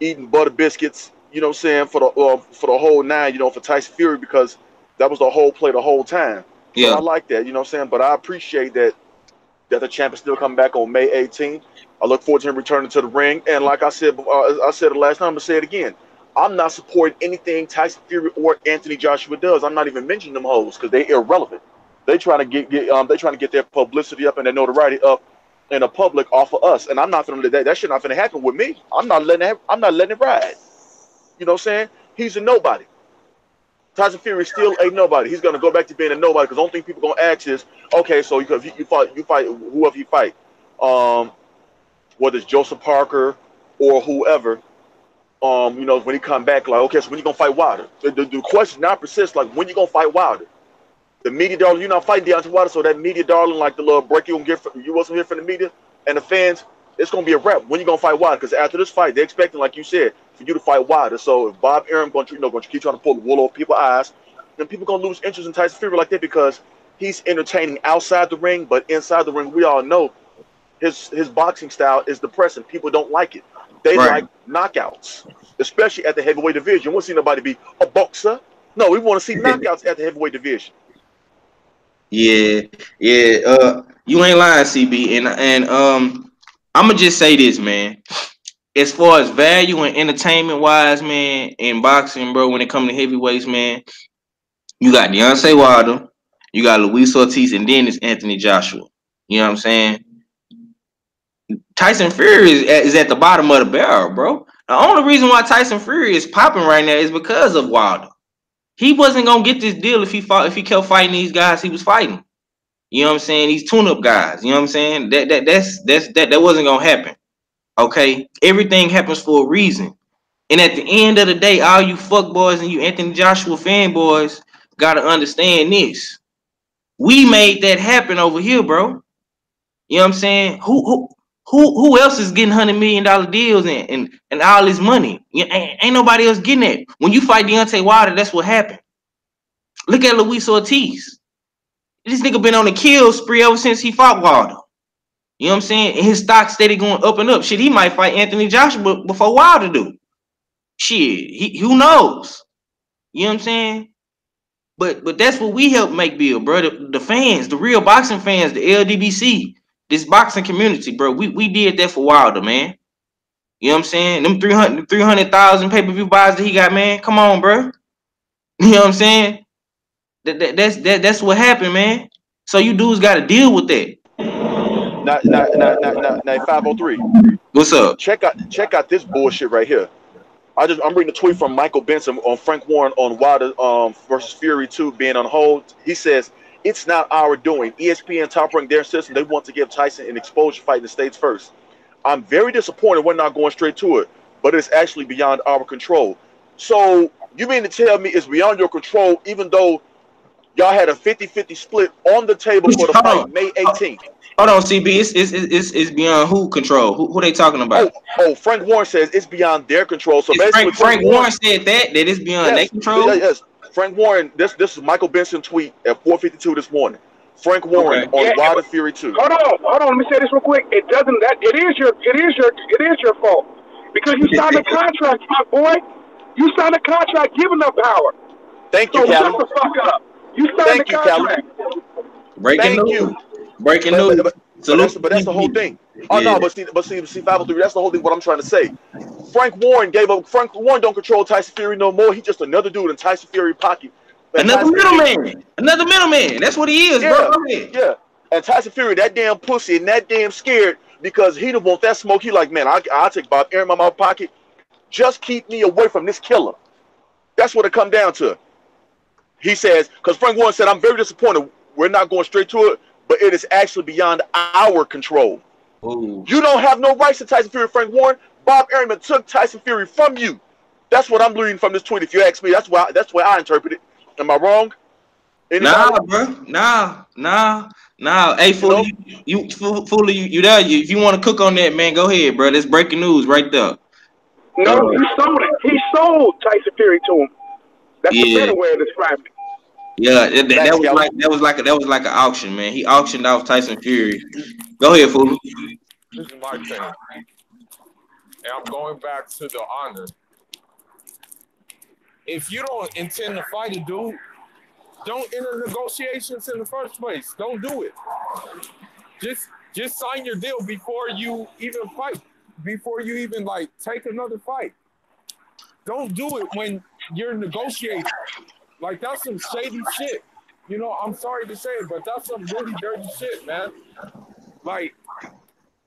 eating butter biscuits, for the whole nine, for Tyson Fury, because that was the whole play the whole time. Yeah. So I like that, but I appreciate that the champ is still coming back on May 18th. I look forward to him returning to the ring. And like I said it last time, I'm going to say it again. I'm not supporting anything Tyson Fury or Anthony Joshua does. I'm not even mentioning them hoes because they're irrelevant. They trying to get their publicity up and their notoriety up in the public off of us. And I'm not going to let that shit not going to happen with me. I'm not letting it ride. You know what I'm saying? He's a nobody. Tyson Fury is still a nobody. He's going to go back to being a nobody, because the only thing people going to ask is, okay, so you fight whoever you fight, whether it's Joseph Parker or whoever, when he come back, like, okay, so when you gonna fight Wilder? The question now persists, like, when you gonna fight Wilder? The media darling, you're not fighting Deontay Wilder, so that media darling, like the little break you gonna get from you wasn't here from the media and the fans, it's gonna be a wrap. When you gonna fight Wilder? Because after this fight, they're expecting, like you said, for you to fight Wilder. So if Bob Arum going to keep trying to pull the wool over people's eyes, then people gonna lose interest in Tyson Fury like that because he's entertaining outside the ring, but inside the ring, we all know his boxing style is depressing. People don't like it. They like knockouts, especially at the heavyweight division. You won't see nobody be a boxer. No, we want to see knockouts at the heavyweight division. Yeah. You ain't lying, CB. And I'ma just say this, man. As far as value and entertainment wise, man, in boxing, bro, when it comes to heavyweights, man, you got Deontay Wilder, you got Luis Ortiz, and then it's Anthony Joshua. You know what I'm saying? Tyson Fury is at the bottom of the barrel, bro. The only reason why Tyson Fury is popping right now is because of Wilder. He wasn't gonna get this deal if he kept fighting these guys he was fighting. You know what I'm saying? These tune-up guys. You know what I'm saying? That wasn't gonna happen. Okay, everything happens for a reason. And at the end of the day, all you fuck boys and you Anthony Joshua fanboys gotta understand this. We made that happen over here, bro. You know what I'm saying? Who else is getting $100 million deals and all this money? Ain't nobody else getting it. When you fight Deontay Wilder, that's what happened. Look at Luis Ortiz. This nigga been on a kill spree ever since he fought Wilder. You know what I'm saying? And his stock steady going up and up. Shit, he might fight Anthony Joshua before Wilder do. Shit, who knows? You know what I'm saying? But that's what we help make Bill, bro. The fans, the real boxing fans, the LDBC, this boxing community, bro. We did that for Wilder, man. You know what I'm saying? Them 300,000 pay-per-view buys that he got, man. Come on, bro. You know what I'm saying? That's what happened, man. So you dudes got to deal with that. Now, 503. What's up? Check out this bullshit right here. I'm reading a tweet from Michael Benson on Frank Warren on Wilder versus Fury 2 being on hold. He says, it's not our doing. ESPN Top Rank their system. They want to give Tyson an exposure fight in the States first. I'm very disappointed we're not going straight to it, but it's actually beyond our control. So you mean to tell me it's beyond your control even though y'all had a 50-50 split on the table for the fight May 18th? Hold on, CB. It's beyond who control? Who they talking about? Oh, Frank Warren says it's beyond their control. So basically, Frank Warren said that it's beyond their control. Yes, Frank Warren. This is Michael Benson tweet at 4:52 this morning. Frank Warren on Wilder Fury 2. Hold on. Let me say this real quick. It is your fault because you signed a contract, my boy. You signed a contract giving up power. Thank you, Callum. Shut the fuck up. You signed a contract. Breaking news. But that's the whole thing. Oh no, but see, 503. That's the whole thing. What I'm trying to say. Frank Warren don't control Tyson Fury no more. He's just another dude in Tyson Fury pocket. Another middleman. That's what he is, bro. Yeah. And Tyson Fury, that damn pussy and that damn scared because he don't want that smoke. He like, man, I'll take Bob Arum out of my pocket. Just keep me away from this killer. That's what it come down to. He says, because Frank Warren said, I'm very disappointed. We're not going straight to it, but it is actually beyond our control. Ooh. You don't have no rights to Tyson Fury, Frank Warren. Bob Arum took Tyson Fury from you. That's what I'm reading from this tweet. If you ask me, that's why I interpret it. Am I wrong? Nah, bro. Nah. Hey, Fully, you there? If you want to cook on that, man, go ahead, bro. That's breaking news right there. No, he sold it. He sold Tyson Fury to him. That's a better way of describing it. Yeah, that was like an auction, man. He auctioned off Tyson Fury. Go ahead, Fully. This is my thing, and I'm going back to the honor. If you don't intend to fight a dude, don't enter negotiations in the first place. Don't do it. Just sign your deal before you even fight. Before you even like take another fight. Don't do it when you're negotiating. Like that's some shady shit. You know, I'm sorry to say it, but that's some really dirty shit, man. Like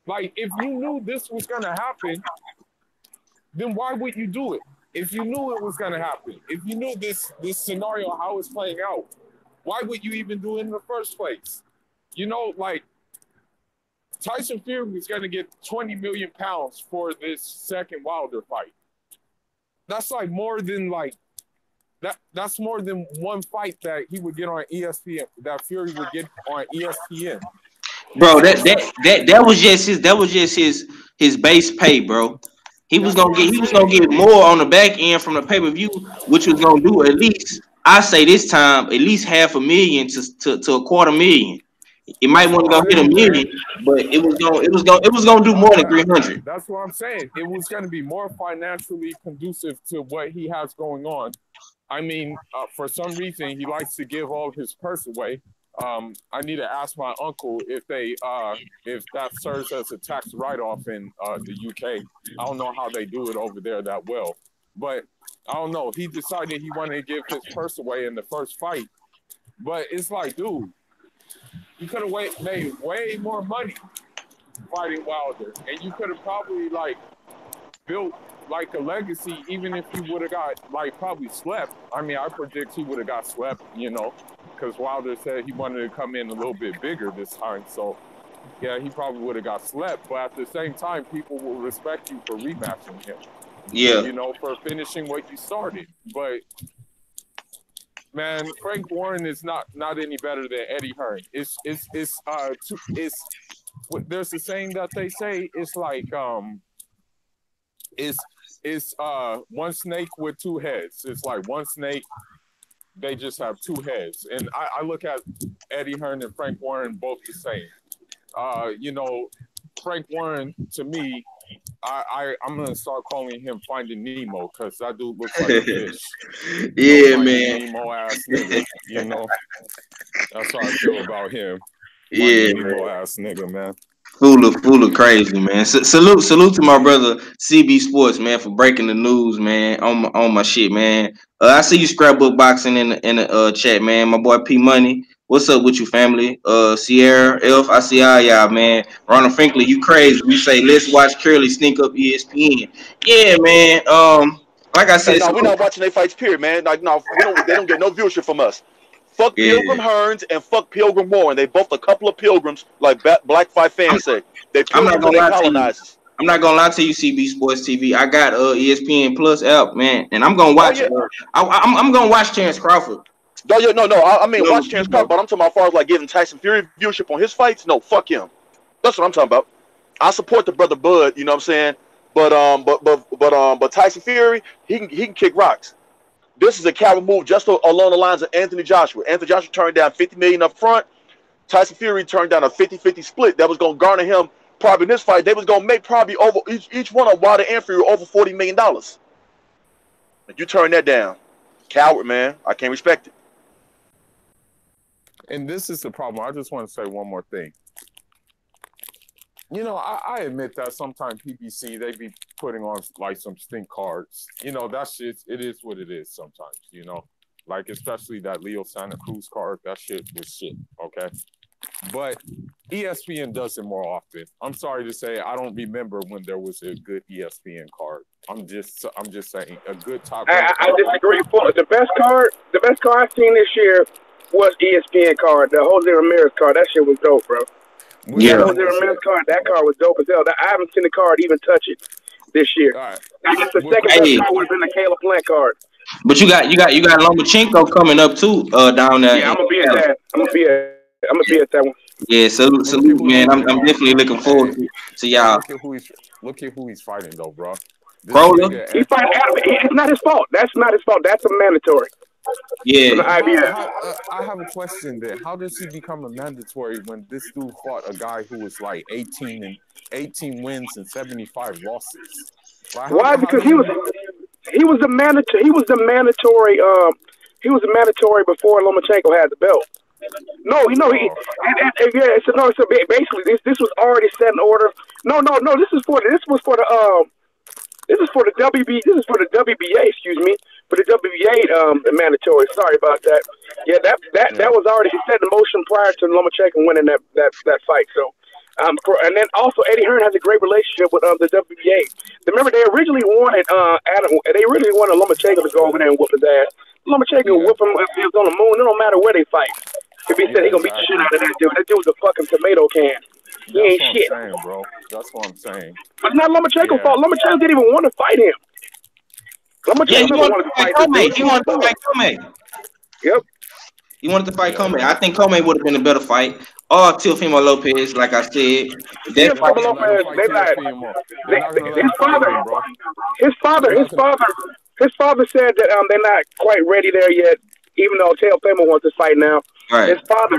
if you knew this was gonna happen, then why would you do it? If you knew it was gonna happen, if you knew this scenario how it's playing out, why would you even do it in the first place? You know, like Tyson Fury is gonna get 20 million pounds for this second Wilder fight. that's like more than like that's more than one fight that he would get on ESPN. That Fury would get on ESPN. Bro, that was just his base pay, bro. He was That's gonna what I'm get saying. more on the back end from the pay per view, which was gonna do at least, I say this time, at least $500,000 to $250,000. It might That's want what to I'm go hit a saying, man. million, but it was gonna do more than 300. That's what I'm saying. It was going to be more financially conducive to what he has going on. I mean, for some reason, he likes to give all of his purse away. I need to ask my uncle if that serves as a tax write-off in the UK. I don't know how they do it over there that well, but I don't know. He decided he wanted to give his purse away in the first fight, but it's like, dude, you could have made way more money fighting Wilder, and you could have probably like built like a legacy, even if you would have got like probably swept. I mean, I predict he would have got swept, you know, because Wilder said he wanted to come in a little bit bigger this time. So yeah, he probably would have got swept. But at the same time, people will respect you for rematching him. Yeah, You know, for finishing what you started. But man, Frank Warren is not any better than Eddie Hearn. There's a saying that they say, it's like it's one snake with two heads. It's like one snake, they just have two heads. And I look at Eddie Hearn and Frank Warren both the same. You know, Frank Warren, to me, I'm gonna start calling him Finding Nemo, because that dude looks like a fish. yeah, Finding man. Nemo ass nigga, you know. That's how I feel about him. Yeah, Finding man. Nemo ass nigga, man. Full of crazy, man. Salute to my brother CB Sports, man, for breaking the news, man, on my shit, man. I see you scrapbook boxing in the chat, man. My boy P Money, what's up with you, family? Sierra Elf, I see all y'all, man. Ronald Finkley, you crazy? You say let's watch Curly sneak up ESPN. Yeah, man. Like I Hey, said, no, we're salute. not watching their fights, period, man. Like, no, they don't get no viewership from us. Fuck Yeah, Pilgrim Hearns and fuck Pilgrim Warren. They both a couple of pilgrims, like Black Fight fans say. They I'm not pilgrims and gonna they lie to you. colonizers. I'm not gonna lie to you, CB Sports TV. I got ESPN Plus app, man, and I'm gonna Oh watch. yeah. I'm gonna watch Chance Crawford. No, yeah, no. I mean, No, watch Chance Crawford, but I'm talking about as far as like giving Tyson Fury viewership on his fights. No, fuck him. That's what I'm talking about. I support the brother Bud. You know what I'm saying? But Tyson Fury, he can kick rocks. This is a coward move just along the lines of Anthony Joshua. Anthony Joshua turned down $50 million up front. Tyson Fury turned down a 50-50 split that was going to garner him probably in this fight. They was going to make probably over each one of Wilder and Fury over $40 million. You turn that down. Coward, man. I can't respect it. And this is the problem. I just want to say one more thing. You know, I admit that sometimes PBC, they be putting on like some stink cards. You know, that shit, it is what it is sometimes, you know. Like, especially that Leo Santa Cruz card, that shit was shit, okay? But ESPN does it more often. I'm sorry to say, I don't remember when there was a good ESPN card. I'm just saying, a good top. I disagree. The best card I've seen this year was ESPN card, the Jose Ramirez card. That shit was dope, bro. Yeah. That Jose Ramirez card, that card was dope as hell. I haven't seen the card even touch it this year. All right. I guess the second best card would have been the Caleb Plant card. But you got Lomachenko coming up too, down there. Yeah, I'm gonna be at that. I'm gonna be at that one. Yeah, salute, man. I'm definitely looking forward to y'all. Look at who he's fighting though, bro. Crowler? He's fighting Adam. It's not his fault. That's not his fault. That's a mandatory. Yeah. I have a question there. How does he become a mandatory when this dude fought a guy who was like 18 wins and 75 losses? Why? Because he was the mandatory. He was the mandatory. He was the mandatory before Lomachenko had the belt. No, you know So basically, this was already set in order. No. This was for the WB. This is for the WBA. Excuse me, for the WBA mandatory. Sorry about that. Yeah, that was already set in motion prior to Lomachenko winning that fight. So. And then also Eddie Hearn has a great relationship with the WBA. Remember, they originally wanted Lomachenko to go over there and whoop his ass. Lomachenko whoop him if he was on the moon. It don't matter where they fight. If he said he gonna beat the shit out of that dude. That dude was a fucking tomato can. He ain't shit. That's what I'm saying, bro. That's what I'm saying. But it's not Lomachenko's fault. Lomachenko didn't even want to fight him. Yeah, he wanted to fight Comey. He wanted to fight Comey. Yep. He wanted to fight Comey. I think Comey would have been a better fight. Or Teofimo Lopez, like I said. That fight. Teofimo Lopez, they're not gonna let him fight him, bro. His father said that they're not quite ready there yet, even though Teofimo wants to fight now. Right. His father,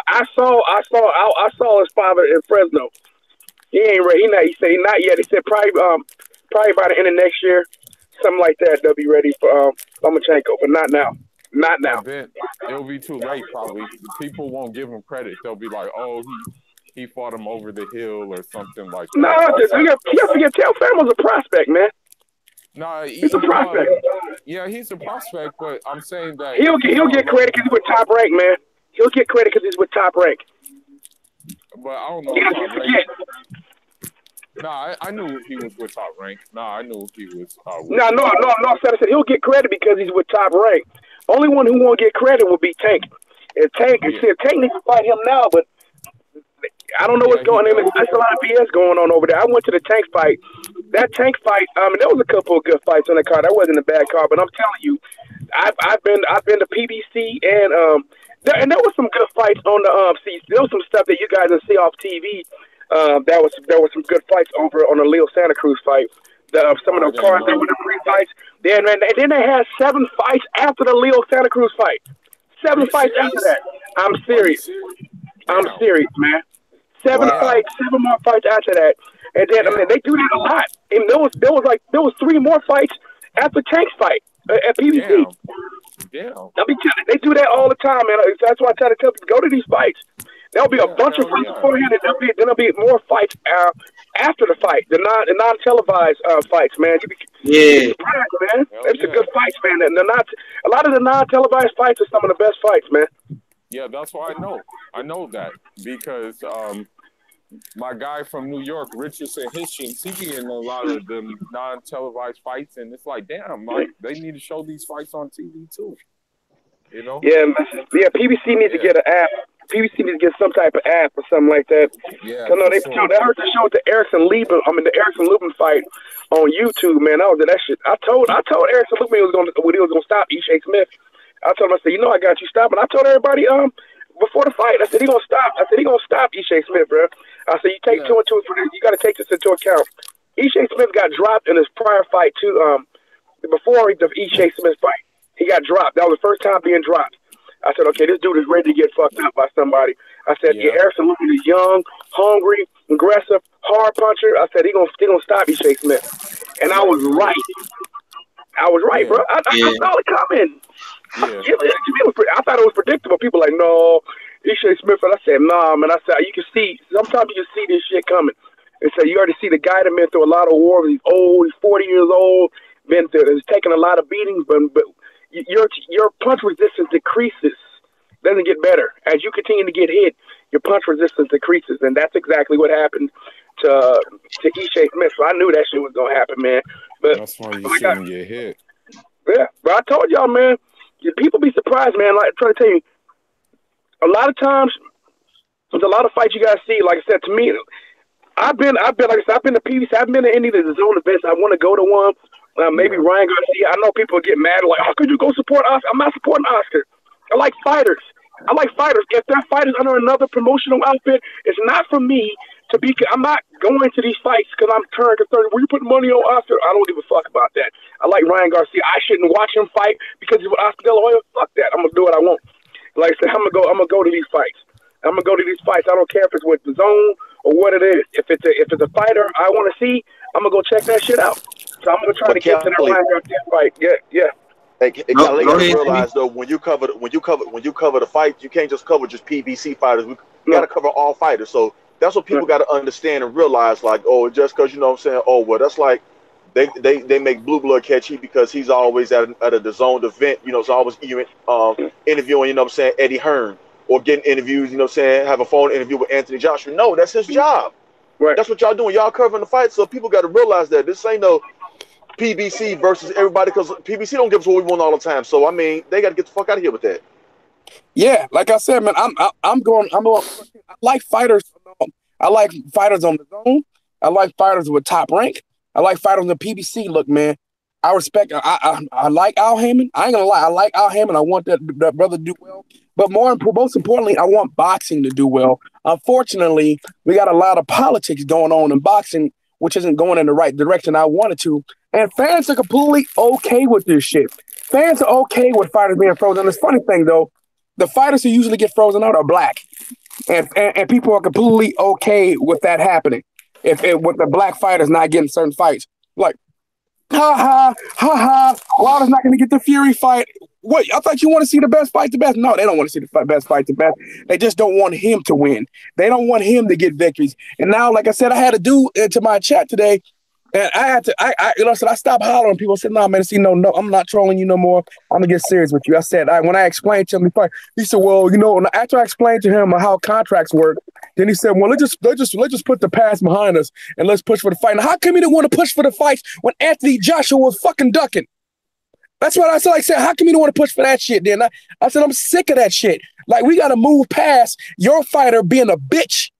I saw his father in Fresno. He ain't ready. He said not yet. He said probably by the end of next year, something like that. They'll be ready for Lomachenko, but not now. Not now. Then it'll be too late. Probably people won't give him credit. They'll be like, "Oh, he fought him over the hill or something like that." No, you have to get Teofimo's a prospect, man. No, he's a prospect. Yeah, he's a prospect, but I'm saying that he'll get credit because he's with Top Rank, man. He'll get credit because he's with Top Rank. But I don't know. Top Rank. No, I knew he was with Top Rank. No, I knew he was. No. I said he'll get credit because he's with Top Rank. Only one who won't get credit will be Tank. If Tank needs to fight him now, but I don't know what's going on. There's a lot of BS going on over there. I went to the Tank fight. That Tank fight, there was a couple of good fights on the card. That wasn't a bad card, but I'm telling you, I've been to PBC and there was some good fights on the there was some stuff that you guys will see off TV. There was some good fights over on the Leo Santa Cruz fight. Some of those cards that were the free fights. And then they had 7 fights after the Leo Santa Cruz fight. 7 fights after that. I'm serious. I'm serious, man. 7 fights, 7 more fights after that. And then they do that a lot. And there was 3 more fights after Tank's fight at PBC. Damn. They do that all the time, man. That's why I try to tell people, go to these fights. There'll be a bunch of fights beforehand, and there'll be more fights after the fight, the non-televised fights, man. Yeah, man. It's a good fights, man. And a lot of the non-televised fights are some of the best fights, man. Yeah, that's why I know. I know that because my guy from New York, Richardson Hitchens, he be in a lot of them non-televised fights, and it's like, damn, like they need to show these fights on TV too. You know? Yeah, PBC needs to get an app. PBC needs to get some type of app or something like that. Yeah, they heard the show the Erickson Lubin fight on YouTube, man. That shit. I told Erickson Lubin he was gonna stop Ishe Smith. I told him, I said, I got you stopping. I told everybody before the fight, I said he gonna stop. I said he gonna stop Ishe Smith, bro. I said you take 2 and 2 for this. You got to take this into account. Ishe Smith got dropped in his prior fight too. Before the Ishe Smith fight, he got dropped. That was the first time being dropped. I said, okay, this dude is ready to get fucked up by somebody. I said, Erickson Lubin is young, hungry, aggressive, hard puncher. I said, he gonna stop Ishe Smith. And I was right. Bro. I saw it coming. I thought it was predictable. People like, no, Ishe Smith. And I said, nah, man. I said, you can see, sometimes you can see this shit coming. And so you already see the guy that been through a lot of wars. He's old. He's 40 years old. He's taken a lot of beatings, but your punch resistance decreases, doesn't get better. As you continue to get hit, your punch resistance decreases, and that's exactly what happened to Ishe Smith. So I knew that shit was gonna happen, man. But that's why you shouldn't get hit. Yeah, but I told y'all, man. People be surprised, man. Like, I'm trying to tell you, a lot of times there's a lot of fights you guys see. Like I said, to me, I've been like I said, I've been to PBC, I've been to any of the zone events. I want to go to one. Maybe Ryan Garcia. I know people get mad, like, how could you go support Oscar? I'm not supporting Oscar. I like fighters. If they're fighters under another promotional outfit, it's not for me to be. I'm not going to these fights because I'm turned concerned. Were you putting money on Oscar? I don't give a fuck about that. I like Ryan Garcia. I shouldn't watch him fight because he's with Oscar De La Hoya. Fuck that. I'm gonna do what I want. Like I said, I'm gonna go to these fights. I don't care if it's with the zone or what it is. If it's a fighter I want to see, I'm gonna go check that shit out. So I'm gonna try to get to that Ryan Garcia fight. Yeah. Hey, you gotta realize though, when you cover the fight, you can't just cover just PBC fighters. We gotta cover all fighters. So that's what people gotta understand and realize. Like, oh, just because you know what I'm saying. Oh, well, that's like they make Blue Blood catch heat because he's always at a DAZN event. You know, it's always interviewing. You know what I'm saying, Eddie Hearn, or getting interviews. You know what I'm saying, have a phone interview with Anthony Joshua. No, that's his job. Right. That's what y'all doing. Y'all covering the fight. So people got to realize that this ain't no PBC versus everybody, because PBC don't give us what we want all the time. So I mean, they got to get the fuck out of here with that. Yeah, like I said, man, I like fighters. I like fighters on the zone. I like fighters with Top Rank. I like fighters on the PBC. Look, man, I respect. I like Al Heyman. I ain't gonna lie. I like Al Heyman. I want that brother to do well. But most importantly, I want boxing to do well. Unfortunately, we got a lot of politics going on in boxing, which isn't going in the right direction I wanted to. And fans are completely okay with this shit. Fans are okay with fighters being frozen. The funny thing though, the fighters who usually get frozen out are black, and people are completely okay with that happening. If with the black fighters not getting certain fights, like ha ha ha ha, Wilder's not going to get the Fury fight. What? I thought you want to see the best fight the best. No, they don't want to see the best fight the best. They just don't want him to win. They don't want him to get victories. And now, like I said, I had to do into my chat today. And I had to, I stopped hollering. People said, "No, man, see, no, I'm not trolling you no more. I'm gonna get serious with you." I said, when I explained to him, he said, "Well, after I explained to him how contracts work, then he said, well, let's just put the past behind us and let's push for the fight." Now, how come he didn't want to push for the fights when Anthony Joshua was fucking ducking? That's what I said. I said, how come you don't want to push for that shit? Then I said, I'm sick of that shit. Like, we got to move past your fighter being a bitch.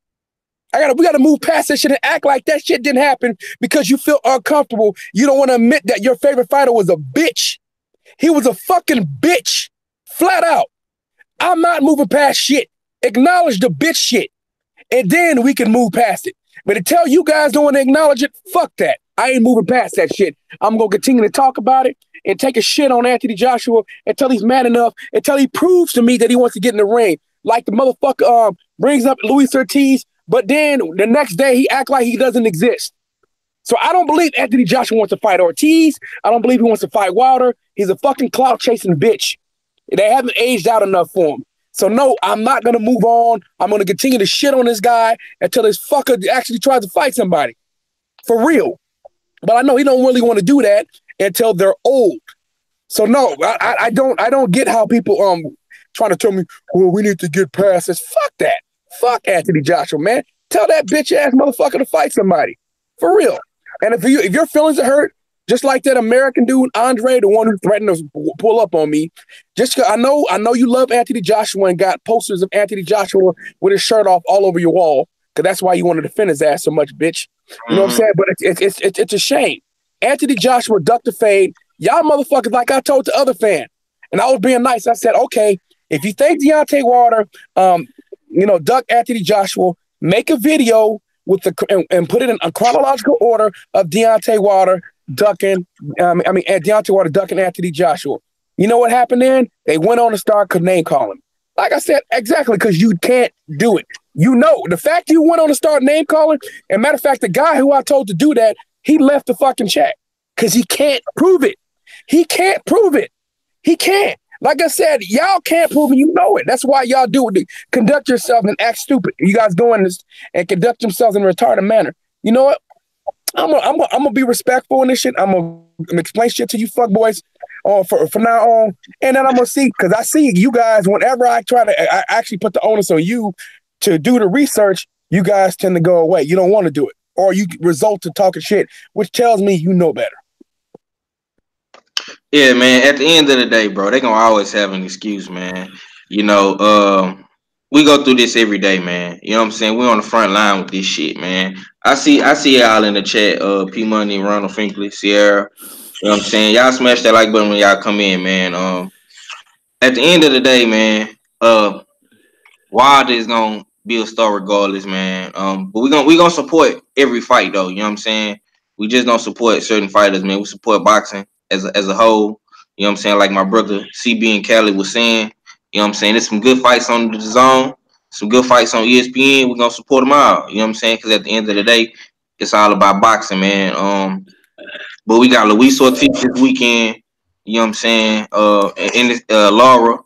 We got to move past that shit and act like that shit didn't happen because you feel uncomfortable. You don't want to admit that your favorite fighter was a bitch. He was a fucking bitch. Flat out. I'm not moving past shit. Acknowledge the bitch shit. And then we can move past it. But to tell you guys don't want to acknowledge it, fuck that. I ain't moving past that shit. I'm going to continue to talk about it and take a shit on Anthony Joshua until he's mad enough, until he proves to me that he wants to get in the ring. Like the motherfucker brings up Luis Ortiz, but then the next day he act like he doesn't exist. So I don't believe Anthony Joshua wants to fight Ortiz. I don't believe he wants to fight Wilder. He's a fucking clout-chasing bitch. They haven't aged out enough for him. So no, I'm not going to move on. I'm going to continue to shit on this guy until this fucker actually tries to fight somebody. For real. But I know he don't really want to do that until they're old. So no, I don't get how people trying to tell me, well, we need to get past this. Fuck that. Fuck Anthony Joshua, man. Tell that bitch ass motherfucker to fight somebody. For real. And if your feelings are hurt, just like that American dude, Andre, the one who threatened to pull up on me, just I know you love Anthony Joshua and got posters of Anthony Joshua with his shirt off all over your wall, because that's why you want to defend his ass so much, bitch. You know what I'm saying? But it's a shame. Anthony Joshua ducked the fade. Y'all motherfuckers, like I told the other fan, and I was being nice. I said, okay, if you think Deontay Wilder, duck Anthony Joshua, make a video with and put it in a chronological order of Deontay Wilder ducking. Deontay Wilder ducking Anthony Joshua. You know what happened then? They went on to start name calling. Like I said, exactly, because you can't do it. You know, the fact you went on to start name calling, and matter of fact, the guy who I told to do that, he left the fucking chat because he can't prove it. He can't prove it. He can't. Like I said, y'all can't prove it. You know it. That's why y'all do it. Conduct yourself and act stupid. You guys go in this and conduct yourselves in a retarded manner. You know what? I'm gonna be respectful in this shit. I'm gonna explain shit to you fuckboys from now on, and then I'm gonna see, because I see you guys. Whenever I actually put the onus on you to do the research, you guys tend to go away. You don't want to do it, or you result to talking shit, which tells me you know better. Yeah, man. At the end of the day, bro, they gonna always have an excuse, man. You know, we go through this every day, man. You know what I'm saying? We're on the front line with this shit, man. I see y'all in the chat, P Money, Ronald Finkley, Sierra. You know what I'm saying? Y'all smash that like button when y'all come in, man. At the end of the day, man, Wilder is gonna be a star regardless, man. But we gonna support every fight though. You know what I'm saying? We just don't support certain fighters, man. We support boxing as a whole. You know what I'm saying? Like my brother CB and Cali was saying. You know what I'm saying? There's some good fights on the zone, some good fights on ESPN. We're gonna support them all. You know what I'm saying? Because at the end of the day, it's all about boxing, man. But we got Luis Ortiz this weekend. You know what I'm saying? And Laura.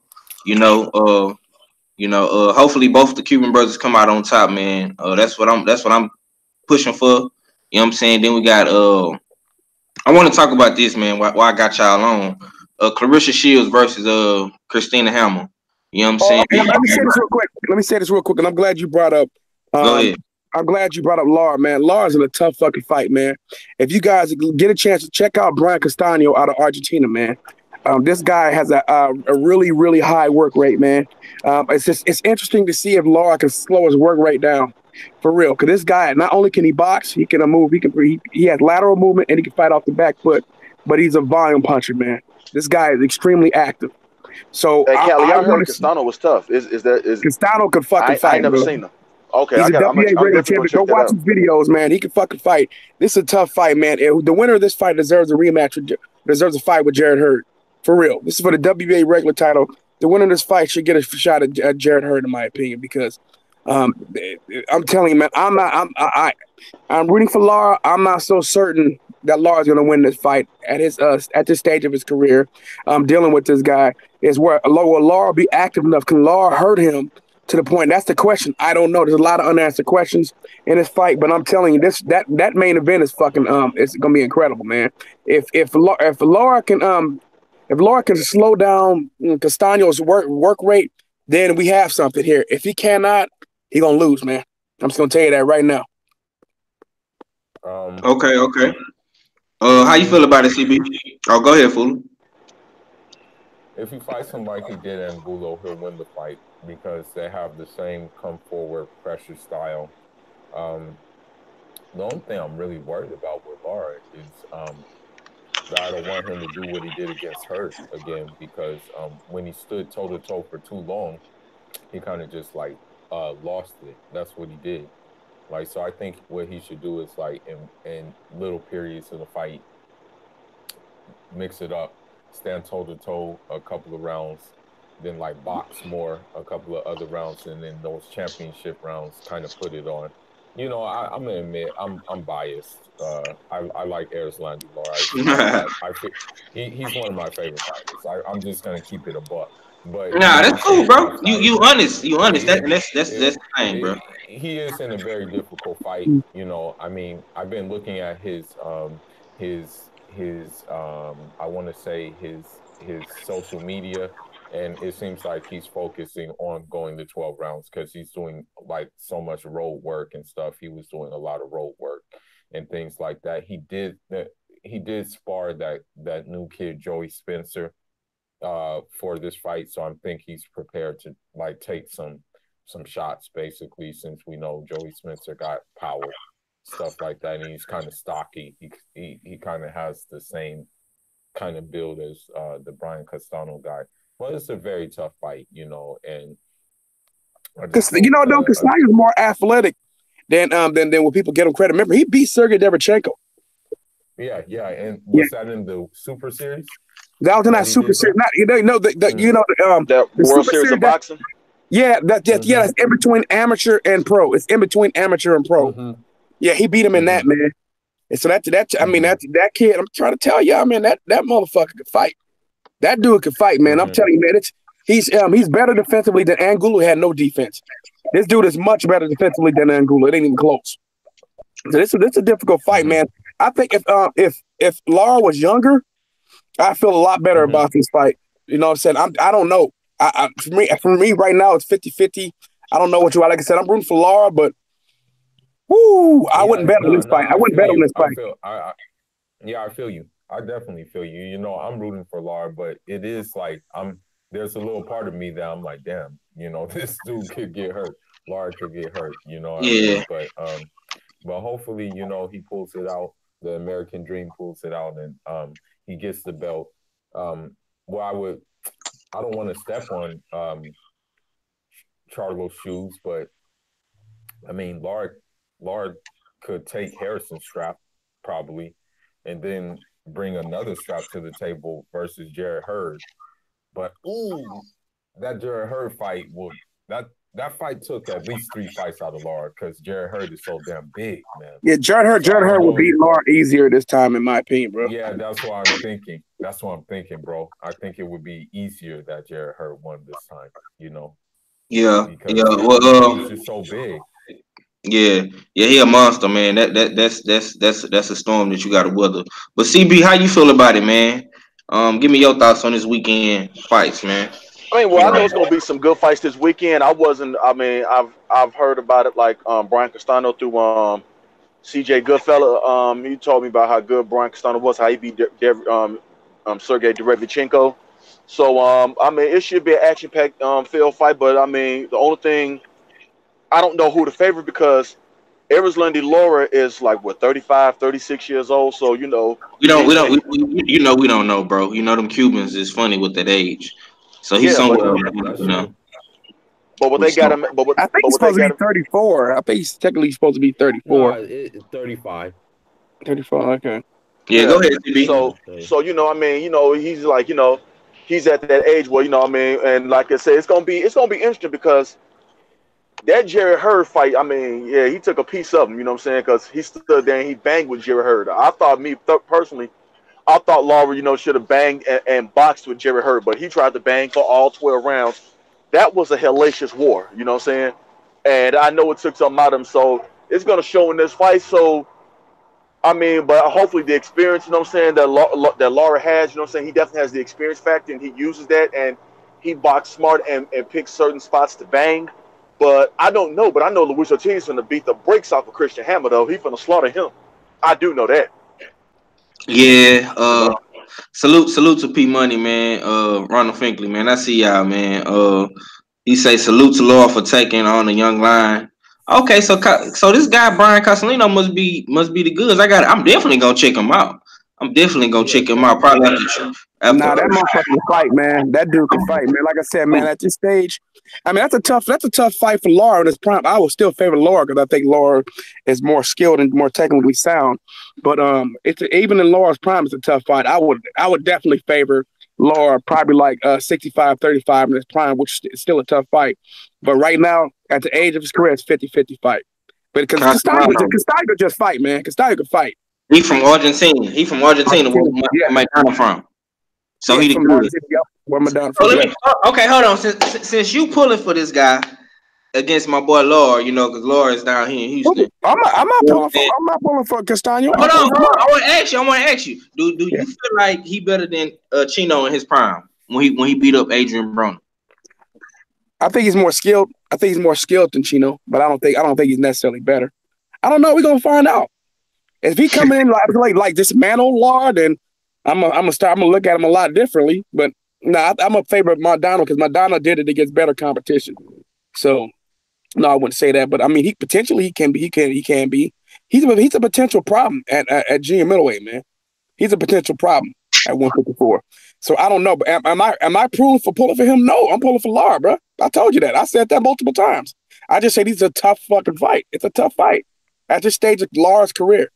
Hopefully both the Cuban brothers come out on top, man. That's what I'm pushing for. You know what I'm saying? Then we got I want to talk about this, man. Why I got y'all on? Clarissa Shields versus Christina Hammer. You know what I'm saying? Let me say this real quick, and I'm glad you brought up. Go ahead. I'm glad you brought up Laura, man. Laura's in a tough fucking fight, man. If you guys get a chance to check out Brian Castaño out of Argentina, man. This guy has a really, really high work rate, man. It's interesting to see if Laura can slow his work rate down, for real. Because this guy, not only can he box, he can move. He has lateral movement, and he can fight off the back foot. but he's a volume puncher, man. This guy is extremely active. So Hey, Callie, I I want heard to see Castano was tough. Is Castano could fucking I fight, ain't never bro. seen him. Okay, He's a WA I'm regular definitely gonna champion. Go check that watch out. his videos, man. He can fucking fight. This is a tough fight, man. The winner of this fight deserves a rematch. Deserves a fight with Jared Hurd. For real. This is for the WBA regular title. The winner of this fight should get a shot at Jared Hurd, in my opinion, because um, I'm telling you, man, I'm rooting for Lara. I'm not so certain that Lara's going to win this fight at this stage of his career. Dealing with this guy is where will Lara be active enough? Can Lara hurt him to the point? That's the question. I don't know. There's a lot of unanswered questions in this fight, but I'm telling you, that main event is fucking it's going to be incredible, man. If Lara can slow down Castaño's work rate, then we have something here. If he cannot, he gonna lose, man. I'm just gonna tell you that right now. Okay, okay. If How you feel he about it, CB? Oh, go ahead, fool. if he fights him like he did Angulo, he'll win the fight because they have the same come forward pressure style. Um, the only thing I'm really worried about with Lara is that I don't want him to do what he did against Hurt again because when he stood toe to toe for too long, he kind of just like lost it. That's what he did. Like, so I think what he should do is like in little periods of the fight, mix it up, stand toe to toe a couple of rounds, then like box more a couple of other rounds, and then those championship rounds kind of put it on. I'm gonna admit I'm biased. I like Erislandy Lara. I feel he's one of my favorite fighters. I'm just gonna keep it a buck. But he Nah, that's is in cool, a bro. tough You fight. honest. You Yeah, honest. yeah, That's yeah. the thing, bro. He is in a very difficult fight. I mean, I've been looking at his I want to say his social media, and it seems like he's focusing on going to 12 rounds because he's doing like so much road work and stuff. He was doing a lot of road work and things like that. He did spar that new kid Joey Spencer for this fight, so I think he's prepared to like take some shots basically, since we know Joey Spencer got power, stuff like that, and he's kind of stocky. He kind of has the same kind of build as the Brian Castano guy. But it's a very tough fight, and I Because just hope though Castaño is more athletic than what people get him credit. Remember, he beat Sergey Derevchenko. yeah. And Yeah, was that in the Super Series that was in that that he Super did Series. that? Not That the World Super Series Series. of boxing. Yeah, Mm-hmm. that's in between amateur and pro. It's in between amateur and pro. Mm-hmm. Yeah, he beat him in that, Mm-hmm. man. And so I mean, Mm-hmm. that kid. I'm trying to tell y'all, man, that motherfucker could fight. That dude could fight, man. I'm Mm-hmm. telling you, man. He's better defensively than Angulo had no defense. This dude is much better defensively than Angulo. It ain't even close. So this is a difficult fight, Mm-hmm. man. I think if Lara was younger, I feel a lot better Mm-hmm. about this fight. You know what I'm saying? I don't know. For me right now, it's 50-50. I don't know what you like. I said, I'm rooting for Lara, but whoo, I Yeah, wouldn't bet on no, this no, fight. I I wouldn't feel bet on you. this fight. Yeah, I feel you. I definitely feel you. I'm rooting for Lara, but it is like there's a little part of me that I'm like, damn, this dude could get hurt. Lara could get hurt, you know what I Yeah. mean? But hopefully, he pulls it out. The American dream pulls it out, and he gets the belt. Well, I don't want to step on Charlo's shoes, but I mean, Lara could take Harrison's strap probably, and then bring another strap to the table versus Jared Hurd. But that Jared Hurd fight that fight took at least 3 fights out of Lara because Jared Hurd is so damn big, man. Yeah, Jared So I don't Hurd will know. beat Lara easier this time, in my opinion, bro. Yeah, that's what I'm thinking. That's what I'm thinking, bro. I think it would be easier that Jared Hurd won this time, Yeah. because Yeah. Well, he's just so big. yeah. Yeah. He a monster, man. That's a storm that you got to weather. But CB, how you feel about it, man? Give me your thoughts on this weekend fights, man. I mean, well, I know it's gonna be some good fights this weekend. I wasn't. I mean, I've heard about it like Brian Castano through CJ Goodfella. He told me about how good Brian Castano was, how he beat Sergey Derevchenko. So I mean, it should be an action-packed field fight. But I mean, the only thing I don't know who the favorite because Erislandy Laura is like what 35, 36 years old. So you know, We don't, we don't, you know, we don't know, bro. You know, them Cubans is funny with that age. So he's yeah, somewhere, That's you know. true. but what they got him, I think he's what they supposed to got be him, 34. I think he's technically supposed to be 34. No, 35. 34, okay. Yeah, yeah. go ahead, CB. So you know, I mean, you know, he's like, you know, he's at that age where you know, I mean, and like I said, it's gonna be interesting because that Jerry Hurd fight, I mean, yeah, he took a piece of him, you know what I'm saying? Because he stood there and he banged with Jerry Hurd. I thought, personally, I thought Lawler, you know, should have banged and boxed with Jerry Hurd, but he tried to bang for all 12 rounds. That was a hellacious war, you know what I'm saying? And I know it took something out of him, so it's going to show in this fight. So, I mean, but hopefully the experience, you know what I'm saying, that Laura has, you know what I'm saying, he definitely has the experience factor and he uses that and he boxed smart and picks certain spots to bang. But I don't know, but I know Luis Ortiz is going to beat the brakes off of Christian Hammer, though. He's going to slaughter him. I do know that. Yeah, You know? salute to P Money, man. Ronald Finkley, man. I see y'all, man. He say salute to Laura for taking on the young lion. Okay, so this guy Brian Castellino must be the goods. I'm definitely gonna check him out. I'm definitely gonna check him out. Probably after Nah, that motherfucker can fight, man. That dude can fight, man. Like I said, man, at this stage, I mean, that's a tough fight for Laura in his prime. I would still favor Laura because I think Laura is more skilled and more technically sound. But even in Laura's prime, it's a tough fight. I would definitely favor Laura, probably like 65-35 in his prime, which is still a tough fight. But right now, at the age of his career, it's 50-50 fight. But because Castaño just fight, man. Castaño can fight. He from Argentina. Where Madonna from. So he the good. Where Madonna from? Okay, hold on. Since you pulling for this guy against my boy Laura, you know, because Laura is down here in Houston. I'm not pulling for Castaño. Hold on. I want to ask you. Do you feel like he better than Chino in his prime when he beat up Adrian Broner? I think he's more skilled. I think he's more skilled than Chino, but I don't think he's necessarily better. I don't know. We're gonna find out. If he come in like dismantle Law, then I'm gonna look at him a lot differently. But no, I'm a favor of Maidana because Maidana did it against better competition. So no, I wouldn't say that. But I mean, he can be. He's a potential problem at junior middleweight, man. He's a potential problem at 154. So I don't know. But am I pulling for him? No, I'm pulling for Lara, bro. I told you that. I said that multiple times. I just said he's a tough fucking fight. It's a tough fight at this stage of Lara's career.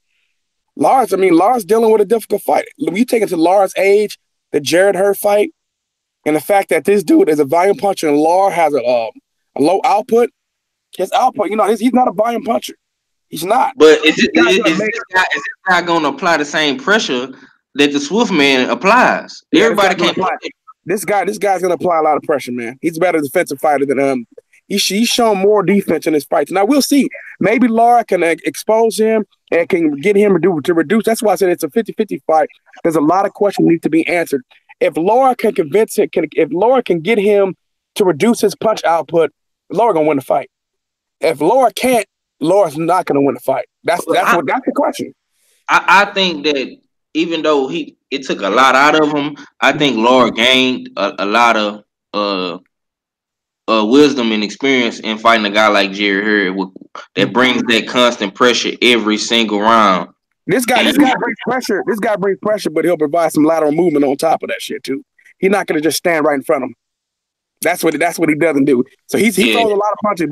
Lara's dealing with a difficult fight. When you take it to Lara's age, the Jared Hurd fight, and the fact that this dude is a volume puncher and Lara has a low output, his output, he's not a volume puncher. He's not. But is this guy going to apply the same pressure that the Swift man applies? Yeah, Everybody can't apply. This guy's going to apply a lot of pressure, man. He's a better defensive fighter than He's shown more defense in his fights. Now we'll see. Maybe Lara can expose him and can get him to reduce. That's why I said it's a 50-50 fight. There's a lot of questions need to be answered. If Lara can convince him, if Lara can get him to reduce his punch output, Lara gonna win the fight. If Lara can't, Lara's not gonna win the fight. That's the question. I think that even though it took a lot out of him, I think Lara gained a lot of wisdom and experience in fighting a guy like Jerry Hurd that brings that constant pressure every single round. This guy brings pressure. This guy brings pressure, but he'll provide some lateral movement on top of that shit too. He's not gonna just stand right in front of him. That's what he doesn't do. So he throws a lot of punches,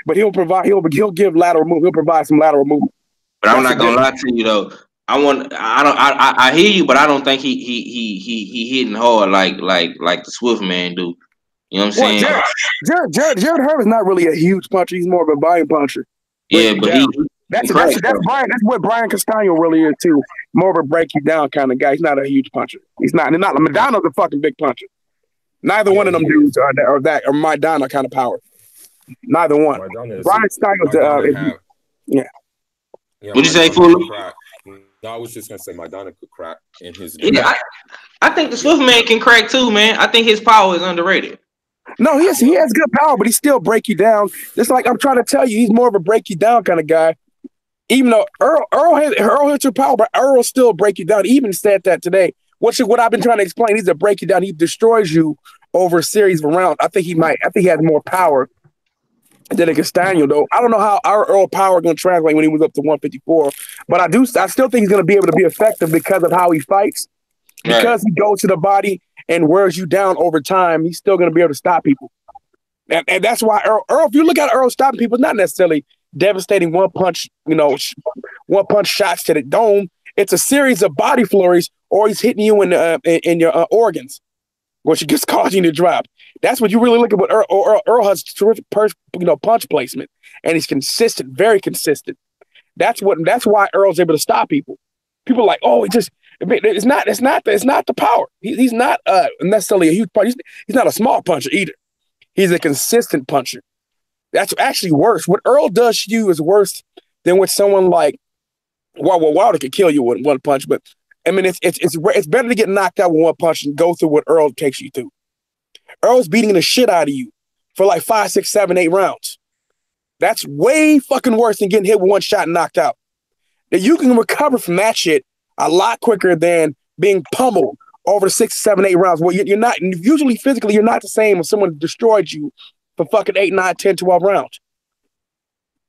but he'll give lateral movement. He'll provide some lateral movement. But I'm not gonna lie to you though. I hear you, but I don't think he hitting hard like the Swift man do. You know what I'm saying? Jared Hurd is not really a huge puncher. He's more of a volume puncher. That's what Brian Castaño really is too. More of a break you down kind of guy. He's not a huge puncher. He's not. Madonna's a fucking big puncher. Neither one of them dudes are Maidana kind of power. Neither one. Brian Castaño. Yeah. What'd you say, Fuller? No, I was just gonna say Maidana could crack in his. Yeah, I think the Swift man can crack too, man. I think his power is underrated. No, he has good power, but he still break you down. Just like I'm trying to tell you, he's more of a break you down kind of guy. Even though Earl hits your power, but Earl still break you down. He even said that today. What I've been trying to explain, he's a break you down. He destroys you over a series of rounds. I think he has more power And then Castaño, though, I don't know how our Earl power going to translate when he was up to 154, but I still think he's going to be able to be effective because of how he fights, because he goes to the body and wears you down over time. He's still going to be able to stop people, and that's why Earl. If you look at Earl stopping people, it's not necessarily devastating one punch, one punch shots to the dome. It's a series of body flurries, or he's hitting you in your organs, which just causing you to drop. That's what you really look at. What Earl has terrific punch placement, and he's consistent, very consistent. That's why Earl's able to stop people. People are like, oh, it's not the power. He's not necessarily a huge puncher. He's not a small puncher either. He's a consistent puncher. That's actually worse. What Earl does to you is worse than what someone like Wilder could kill you with one punch. But I mean, it's better to get knocked out with one punch and go through what Earl takes you through. Earl's beating the shit out of you for like 5, 6, 7, 8 rounds. That's way fucking worse than getting hit with one shot and knocked out. That you can recover from that shit a lot quicker than being pummeled over 6, 7, 8 rounds. Well, you're not, usually physically, you're not the same as someone destroyed you for fucking 8, 9, 10, 12 rounds.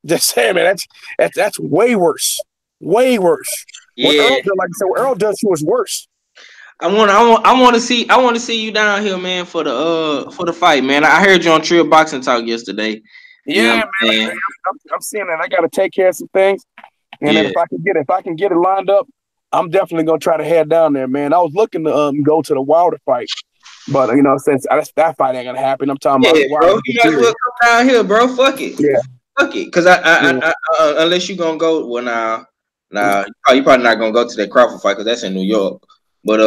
Just saying, man, that's way worse. Way worse. Yeah. What Earl does to you is worse. I want to see you down here, man, for the fight, man. I heard you on Trill Boxing Talk yesterday. Yeah, man. I'm seeing that. I got to take care of some things, and then if I can get it lined up, I'm definitely gonna try to head down there, man. I was looking to go to the Wilder fight, but since that fight ain't gonna happen, I'm talking about Wilder. Bro, you guys will come down here, bro. Fuck it. Yeah, fuck it. Cause I unless you gonna go, well, now you probably not gonna go to that Crawford fight because that's in New York. But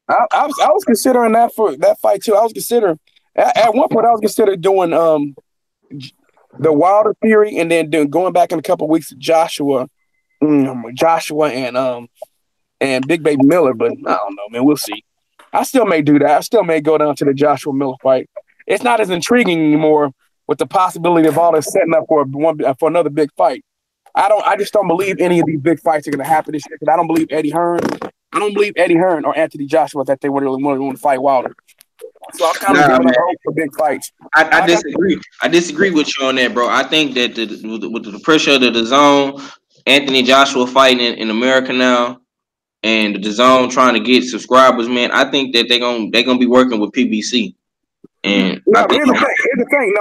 I was considering that for that fight too. I was considering at one point I was considering doing the Wilder Fury and then going back in a couple of weeks to Joshua and Big Baby Miller, but I don't know, man. We'll see. I still may do that. I still may go down to the Joshua Miller fight. It's not as intriguing anymore with the possibility of all this setting up for another big fight. I just don't believe any of these big fights are going to happen this year because I don't believe Eddie Hearn or Anthony Joshua that they really want to fight Wilder. So I'm kind of giving hope for big fights. I disagree. I disagree with you on that, bro. I think that with the pressure of the zone, Anthony Joshua fighting in America now, and the DAZN trying to get subscribers, man, I think that they're gonna be working with PBC. And here's the thing.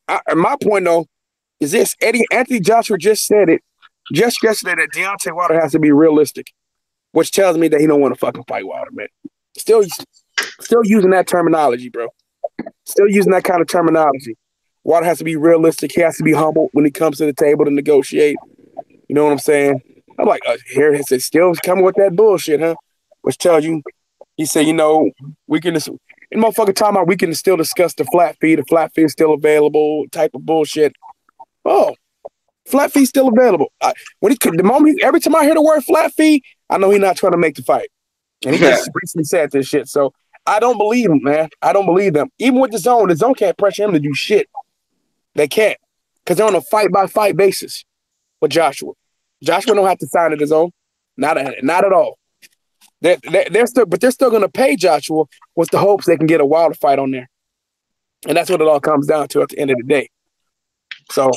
No, my point though is this: Anthony Joshua just said it just yesterday that Deontay Wilder has to be realistic, which tells me that he don't want to fucking fight Wilder, man. Still using that terminology, bro. Still using that kind of terminology. Wilder has to be realistic. He has to be humble when he comes to the table to negotiate. You know what I'm saying? I'm like, here it says still coming with that bullshit, huh? Which tells you, he said, we can just, in motherfucking time out, we can still discuss the flat fee. The flat fee is still available type of bullshit. Oh, flat fee still available. Every time I hear the word flat fee, I know he's not trying to make the fight. And he just recently said this shit. So I don't believe him, man. I don't believe them. Even with the zone can't pressure him to do shit. They can't. Because they're on a fight-by-fight basis with Joshua. Joshua don't have to sign at his own. Not at all. They're still going to pay Joshua with the hopes they can get a Wilder fight on there. And that's what it all comes down to at the end of the day. So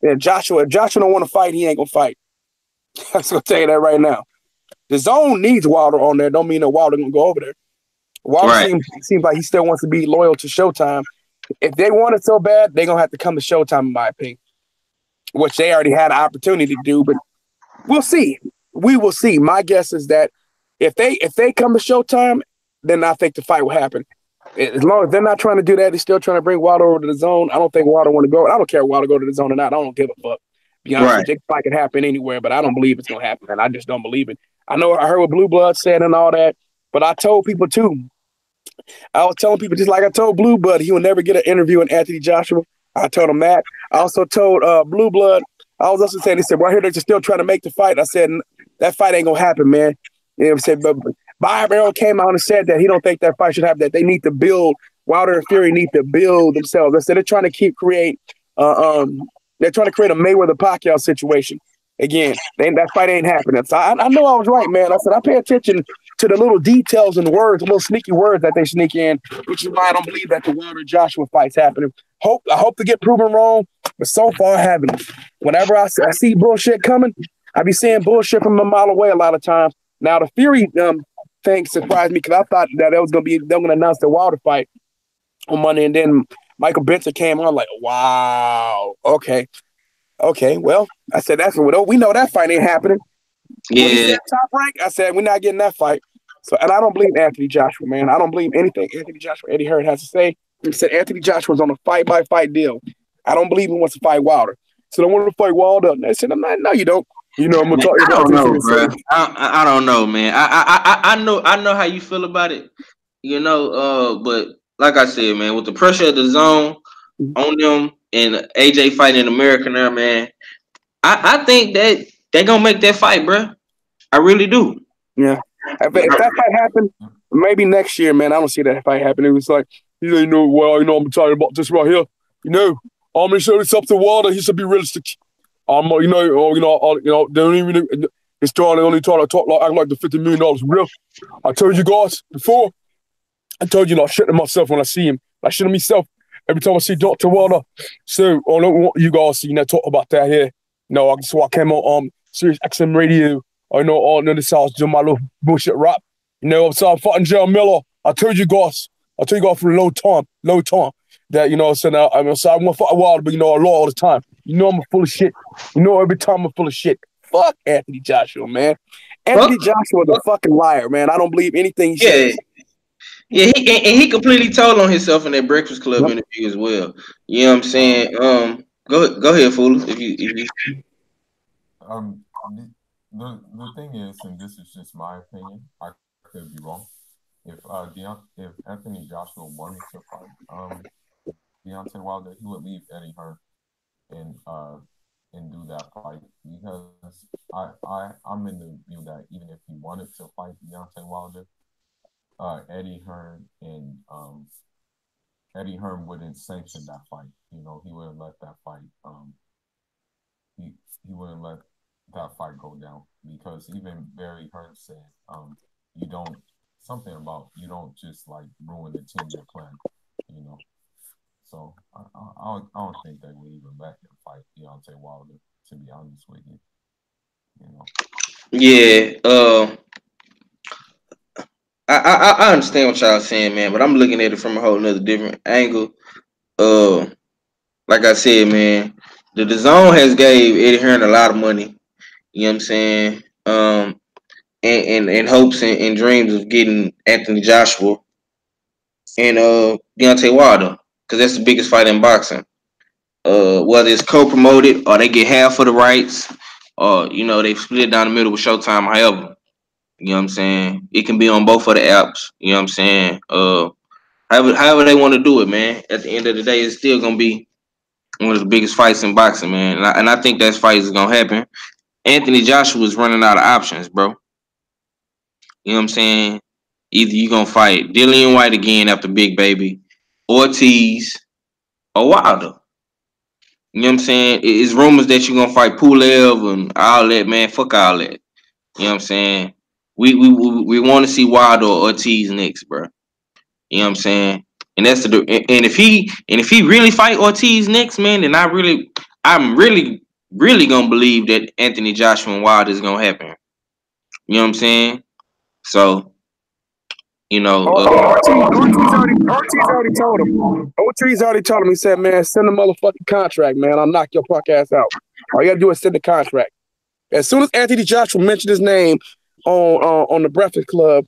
if Joshua don't want to fight, he ain't going to fight. I'm going to tell you that right now. The zone needs Wilder on there. Don't mean that Wilder going to go over there. Wilder seems like he still wants to be loyal to Showtime. If they want it so bad, they're going to have to come to Showtime, in my opinion, which they already had an opportunity to do, but we'll see. We will see. My guess is that if they come to Showtime, then I think the fight will happen. As long as they're not trying to do that, they're still trying to bring Wilder over to the zone. I don't think Wilder want to go. I don't care if Wilder go to the zone or not. I don't give a fuck. Be honest with you, the fight could happen anywhere, but I don't believe it's gonna happen, and I just don't believe it. I heard what Blue Blood said and all that, but I told people too. I was telling people just like I told Blue Blood, he will never get an interview with Anthony Joshua. I told him that. I also told Blue Blood. I was also saying, he said, well, I hear they're still trying to make the fight. I said, that fight ain't gonna happen, man. You know what I'm saying? But Bob Arrow came out and said that he don't think that fight should happen, that they need to build, Wilder and Fury need to build themselves. I said they're trying to create a Mayweather Pacquiao situation. Again, that fight ain't happening. So I know I was right, man. I said I pay attention to the little details and words, little sneaky words that they sneak in, which is why I don't believe that the Wilder Joshua fight's happening. I hope to get proven wrong, but so far I haven't. Whenever I see bullshit coming, I be seeing bullshit from a mile away a lot of times. Now the Fury thing surprised me because I thought that they were gonna announce the Wilder fight on Monday, and then Michael Benson came on like, wow, okay, well, I said that's what we know that fight ain't happening. Yeah. When he said top rank, I said we're not getting that fight. So, and I don't believe Anthony Joshua, man. I don't believe anything Anthony Joshua, Eddie Hearn has to say. He said Anthony Joshua's on a fight-by-fight deal. I don't believe he wants to fight Wilder. So I want to fight Wilder. And I said, no, you don't. You know, I'm gonna talk about this. I don't know, bro. I don't know, man. I know how you feel about it. You know, but like I said, man, with the pressure of the zone on them and AJ fighting in America now, man, I think that they're gonna make that fight, bro. I really do. Yeah. If that fight happened, maybe next year, man. I don't see that fight happening. It was like, I'm talking about this right here. I'm gonna show this up to Wilder. He should be realistic. Don't even. It's trying to only talk like act like the $50 million real. I told you guys before. I told you not shitting myself when I see him. I shit myself every time I see Dr. Wilder. So I don't want you guys to talk about that here. No, so I came on Sirius XM radio. I know this house doing my little bullshit rap. So I'm fighting Jerry Miller. I told you guys for a long time that I want to fight Wilder, but I lie all the time. I'm full of shit. Every time I'm full of shit. Fuck Anthony Joshua, man. Anthony Joshua is a fucking liar, man. I don't believe anything he says. Yeah, he completely told on himself in that Breakfast Club interview as well. You know what I'm saying? Go ahead, Fool. If you the thing is, and this is just my opinion, I could be wrong. If Anthony Joshua wanted to fight Deontay Wilder, he would leave Eddie Hearn and do that fight, because I'm in the view that even if he wanted to fight Deontay Wilder, Eddie Hearn wouldn't sanction that fight. He wouldn't let that fight. He wouldn't let that fight go down, because even Barry Hearn said, you don't just like ruin the 10-year plan. So I don't think they would even let him fight Deontay Wilder, to be honest with you. Yeah. I understand what y'all saying, man, but I'm looking at it from a whole nother different angle. Like I said, man, the DAZN has gave Eddie Hearn a lot of money. You know what I'm saying? And hopes and dreams of getting Anthony Joshua and Deontay Wilder, because that's the biggest fight in boxing. Whether it's co-promoted or they get half of the rights, or they split it down the middle with Showtime. However, you know what I'm saying, it can be on both of the apps. You know what I'm saying? However they want to do it, man. At the end of the day, it's still gonna be one of the biggest fights in boxing, man. And I think that fight is gonna happen. Anthony Joshua is running out of options, bro. You know what I'm saying? Either you gonna fight Dillian White again after Big Baby, Ortiz, or Wilder. You know what I'm saying? It's rumors that you're gonna fight Pulev and all that, man. Fuck all that. You know what I'm saying? We want to see Wilder or Ortiz next, bro. You know what I'm saying? And that's and if he really fight Ortiz next, man, then I'm really gonna believe that Anthony Joshua and Wilder is gonna happen. You know what I'm saying? So, Ortiz already told him. Ortiz already told him. He said, "Man, send the motherfucking contract, man. I'll knock your punk ass out. All you gotta do is send the contract." As soon as Anthony Joshua mentioned his name on the Breakfast Club,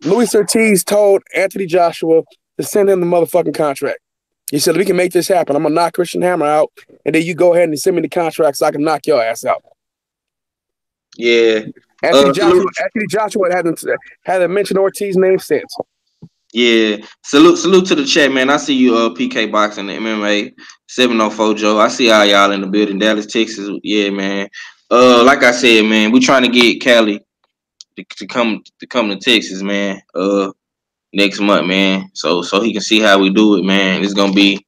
Luis Ortiz told Anthony Joshua to send him the motherfucking contract. He said, "We can make this happen. I'm gonna knock Christian Hammer out, and then you go ahead and send me the contract so I can knock your ass out." Yeah. Anthony Joshua hasn't mentioned Ortiz's name since. Yeah. Salute to the chat, man. I see you, PK Boxing, the MMA 704 Joe. I see all y'all in the building, Dallas, Texas. Yeah, man. Like I said, man, we trying to get Cali to come to Texas, man. Next month, man. So he can see how we do it, man. It's gonna be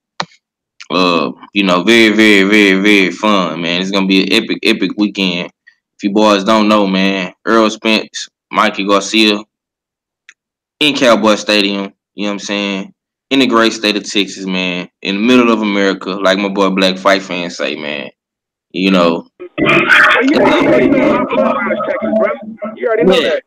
very, very, very, very fun, man. It's gonna be an epic weekend. If you boys don't know, man, Earl Spence, Mikey Garcia in Cowboy Stadium. You know what I'm saying? In the great state of Texas, man, in the middle of America, like my boy Black Fight fans say, man. You know, Well, you already know my bloodline is Texas, brother. You already know yeah, that.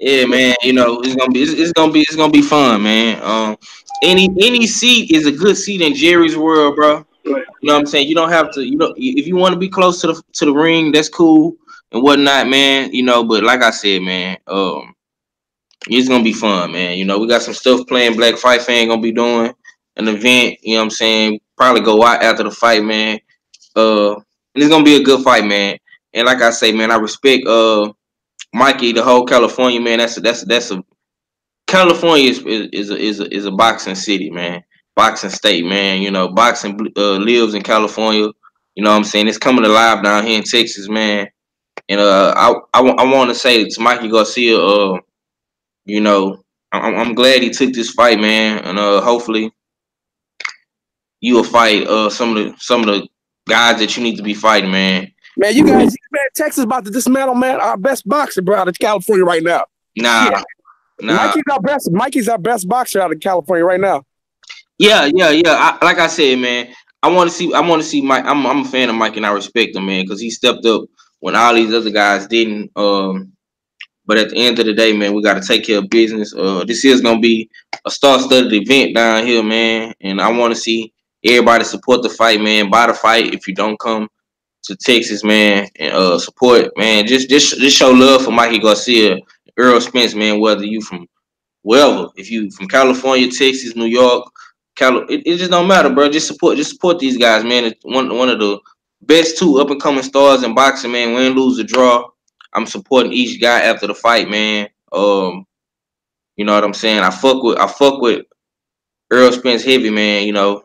yeah, man. You know, it's gonna be fun, man. Any seat is a good seat in Jerry's world, bro. You know what I'm saying? You don't have to. You know, if you want to be close to the ring, that's cool and whatnot, man. You know, but like I said, man, it's gonna be fun, man. You know, we got some stuff playing. Black Fight fan gonna be doing an event. You know what I'm saying? Probably go out after the fight, man. And it's gonna be a good fight, man. And like I say, man, I respect Mikey, the whole California, man. That's a California is a boxing city, man. Boxing state, man. You know, boxing lives in California. You know what I'm saying? It's coming alive down here in Texas, man. And I want to say to Mikey Garcia, you know, I'm glad he took this fight, man. And hopefully you will fight some of the guys that you need to be fighting, man. Man, you guys, man, Texas about to dismantle, man, our best boxer, bro, out of California right now. Nah, Shit. nah. Mikey's our best boxer out of California right now. Yeah. Like I said, man, I want to see. I want to see Mike. I'm a fan of Mike, and I respect him, man, because he stepped up when all these other guys didn't. But at the end of the day, man, we got to take care of business. This is gonna be a star-studded event down here, man, and I want to see everybody support the fight, man. Buy the fight if you don't come to Texas, man, and support, man. Just show love for Mikey Garcia, Earl Spence, man. Whether you from wherever, if you from California, Texas, New York, it just don't matter, bro. Just support these guys, man. It's one of the best two up and coming stars in boxing, man. Win, lose, or draw. I'm supporting each guy after the fight, man. You know what I'm saying? I fuck with Earl Spence heavy, man. You know,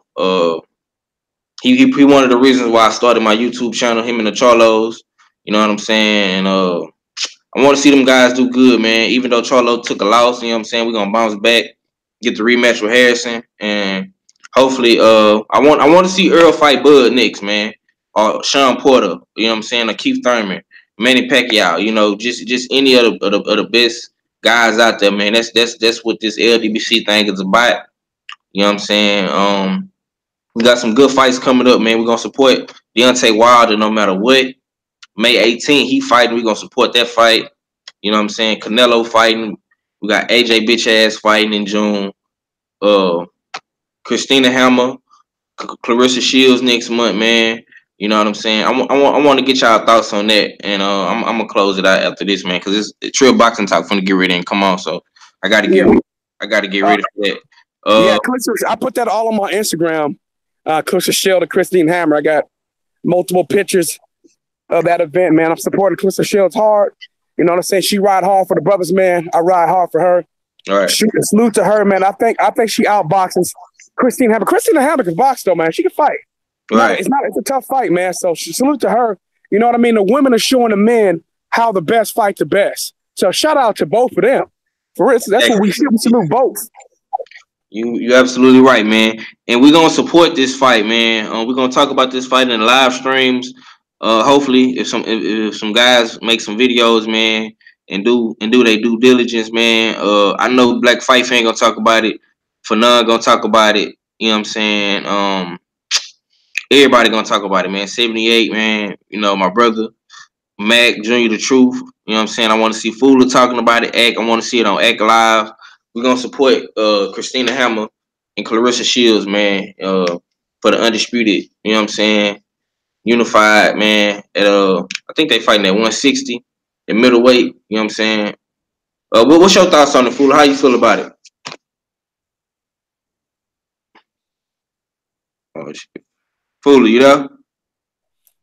he one of the reasons why I started my YouTube channel. Him and the Charlos. You know what I'm saying? And I want to see them guys do good, man. Even though Charlo took a loss, you know what I'm saying? We're gonna bounce back, get the rematch with Harrison, and hopefully, I want to see Earl fight Bud next, man, or Sean Porter. You know what I'm saying? Or Keith Thurman, Manny Pacquiao. You know, just any of the best guys out there, man. That's what this LDBC thing is about. You know what I'm saying? We got some good fights coming up, man. We're gonna support Deontay Wilder no matter what. May 18th, he fighting. We're gonna support that fight. You know what I'm saying? Canelo fighting. We got AJ bitch ass fighting in June. Uh, Christina Hammer, Clarissa Shields next month, man. You know what I'm saying? I want to get y'all thoughts on that, and I'm gonna close it out after this, man, because it's Trill Boxing Talk from the get ready and come on. So I got to get Yeah. I got to get ready for that. Yeah, I put that all on my Instagram. Clarissa Shield and Christine Hammer. I got multiple pictures of that event, man. I'm supporting Clarissa Shields hard. You know what I'm saying? She ride hard for the brothers, man. I ride hard for her. All right. Salute to her, man. I think she outboxes Christine Hammer. Christina Hammer can box though, man. She can fight. Right. It's a tough fight, man. So salute to her. You know what I mean? The women are showing the men how the best fight the best. So shout out to both of them. For instance, that's what we should salute both. You absolutely right, man. And we're gonna support this fight, man. We're gonna talk about this fight in the live streams. Hopefully, if some guys make some videos, man, and do their due diligence, man. I know Black Fight Fan gonna talk about it. Fanon gonna talk about it. You know what I'm saying? Everybody gonna talk about it, man. 78, man. You know, my brother Mac Junior, the truth. You know what I'm saying? I want to see Fula talking about it. Act. I want to see it on Act Live. We're gonna support Christina Hammer and Clarissa Shields, man. For the undisputed. You know what I'm saying? Unified, man. At I think they fighting at 160, at middleweight. You know what I'm saying? What's your thoughts on the Fula? How you feel about it? Oh shit, Fula, you there?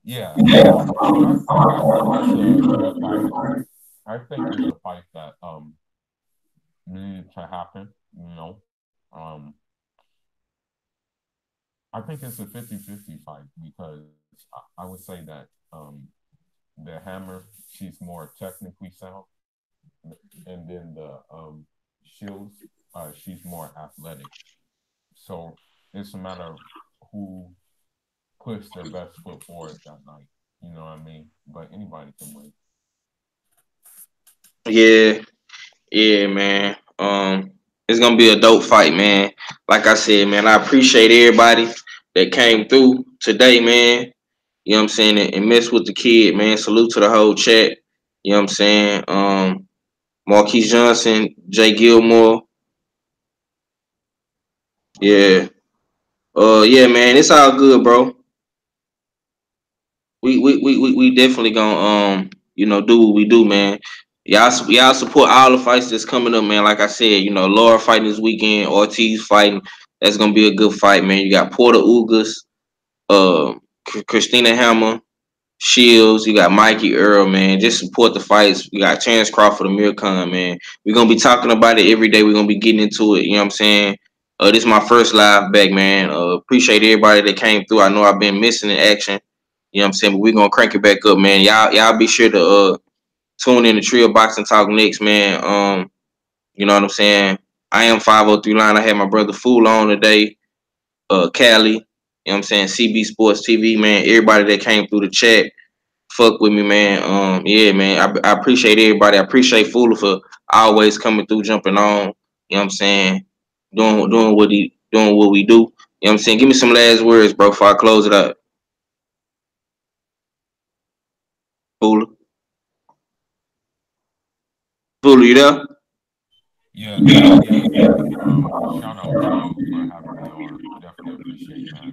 Yeah. I think it's a fight that needed to happen, you know. I think it's a 50-50 fight because I would say that the Hammer, she's more technically sound, and then the Shields, she's more athletic. So it's a matter of who puts their best foot forward that night. You know what I mean? But anybody can win. Yeah, yeah, man. It's gonna be a dope fight, man. Like I said, man, I appreciate everybody that came through today, man. You know what I'm saying? And mess with the kid, man. Salute to the whole chat. You know what I'm saying? Marquise Johnson, Jay Gilmore. Yeah. Yeah, man. It's all good, bro. We definitely gonna do what we do, man. Y'all support all the fights that's coming up, man. Like I said, Laura fighting this weekend, Ortiz fighting. That's gonna be a good fight, man. You got Porter Ugas, uh, Christina Hammer, Shields. You got Mikey Earl, man. Just support the fights. We got Terrence Crawford, Amir Khan, man. We're gonna be talking about it every day. We're gonna be getting into it. You know what I'm saying? This is my first live back, man. Appreciate everybody that came through. I know I've been missing in action. You know what I'm saying? But we're gonna crank it back up, man. Y'all be sure to tune in to Trio Boxing Talk next, man. You know what I'm saying? I am 503 line. I had my brother Fool on today. Cali. You know what I'm saying? CB Sports TV, man. Everybody that came through the chat, fuck with me, man. Yeah, man. I appreciate everybody. I appreciate Fool for always coming through, jumping on. You know what I'm saying? Doing what we do. You know what I'm saying? Give me some last words, bro, before I close it up. Fool. Fool, you there? Yeah, definitely. Shout out to you for having me on. Definitely appreciate that.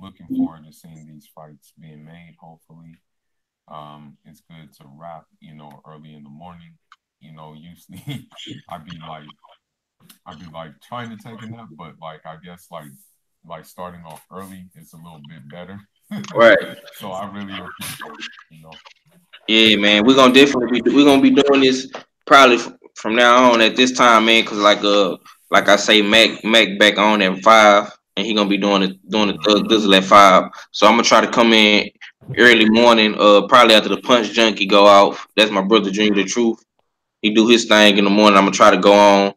Looking forward to seeing these fights being made. Hopefully, it's good to wrap. Early in the morning. Usually I'd be like trying to take a nap, but like I guess like starting off early is a little bit better. Right. So I really appreciate it. Yeah, man. We're gonna be doing this probably from now on at this time, man. Cause like I say, Mac back on at 5, and he gonna be doing the Thug Dizzle at 5. So I'm gonna try to come in early morning. Probably after the Punch Junkie go off. That's my brother Dream the Truth. He do his thing in the morning. I'm gonna try to go on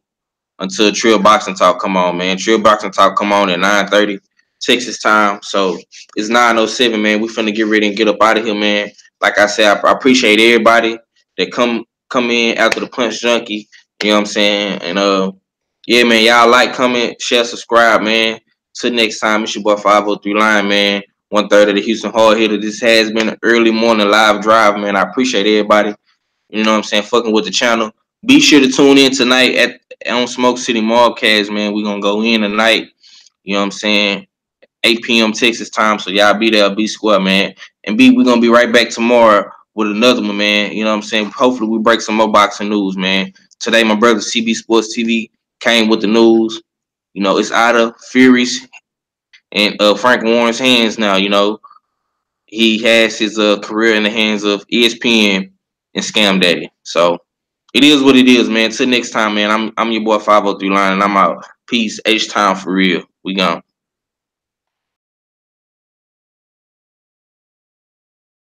until Trill Boxing Talk come on, man. Trill Boxing Talk come on at 9:30 Texas time. So it's 9:07, man. We finna get ready and get up out of here, man. Like I said, I appreciate everybody that come in after the Punch Junkie. You know what I'm saying? And yeah, man, y'all like, comment, share, subscribe, man. Till next time, it's your boy 503 Line, man. 1/3 of the Houston Hard Hitter. This has been an early morning live drive, man. I appreciate everybody. You know what I'm saying? Fucking with the channel. Be sure to tune in tonight on Smoke City Mallcast, man. We're gonna go in tonight. You know what I'm saying? 8 p.m. Texas time. So y'all be there, be square, man. And we're gonna be right back tomorrow with another one, man. You know what I'm saying? Hopefully we break some more boxing news, man. Today my brother CB Sports TV came with the news. It's out of Fury's and Frank Warren's hands now. He has his career in the hands of ESPN and Scam Daddy. So it is what it is, man. Till next time, man. I'm your boy 503 Line, and I'm out. Peace. H Town for real. We gone.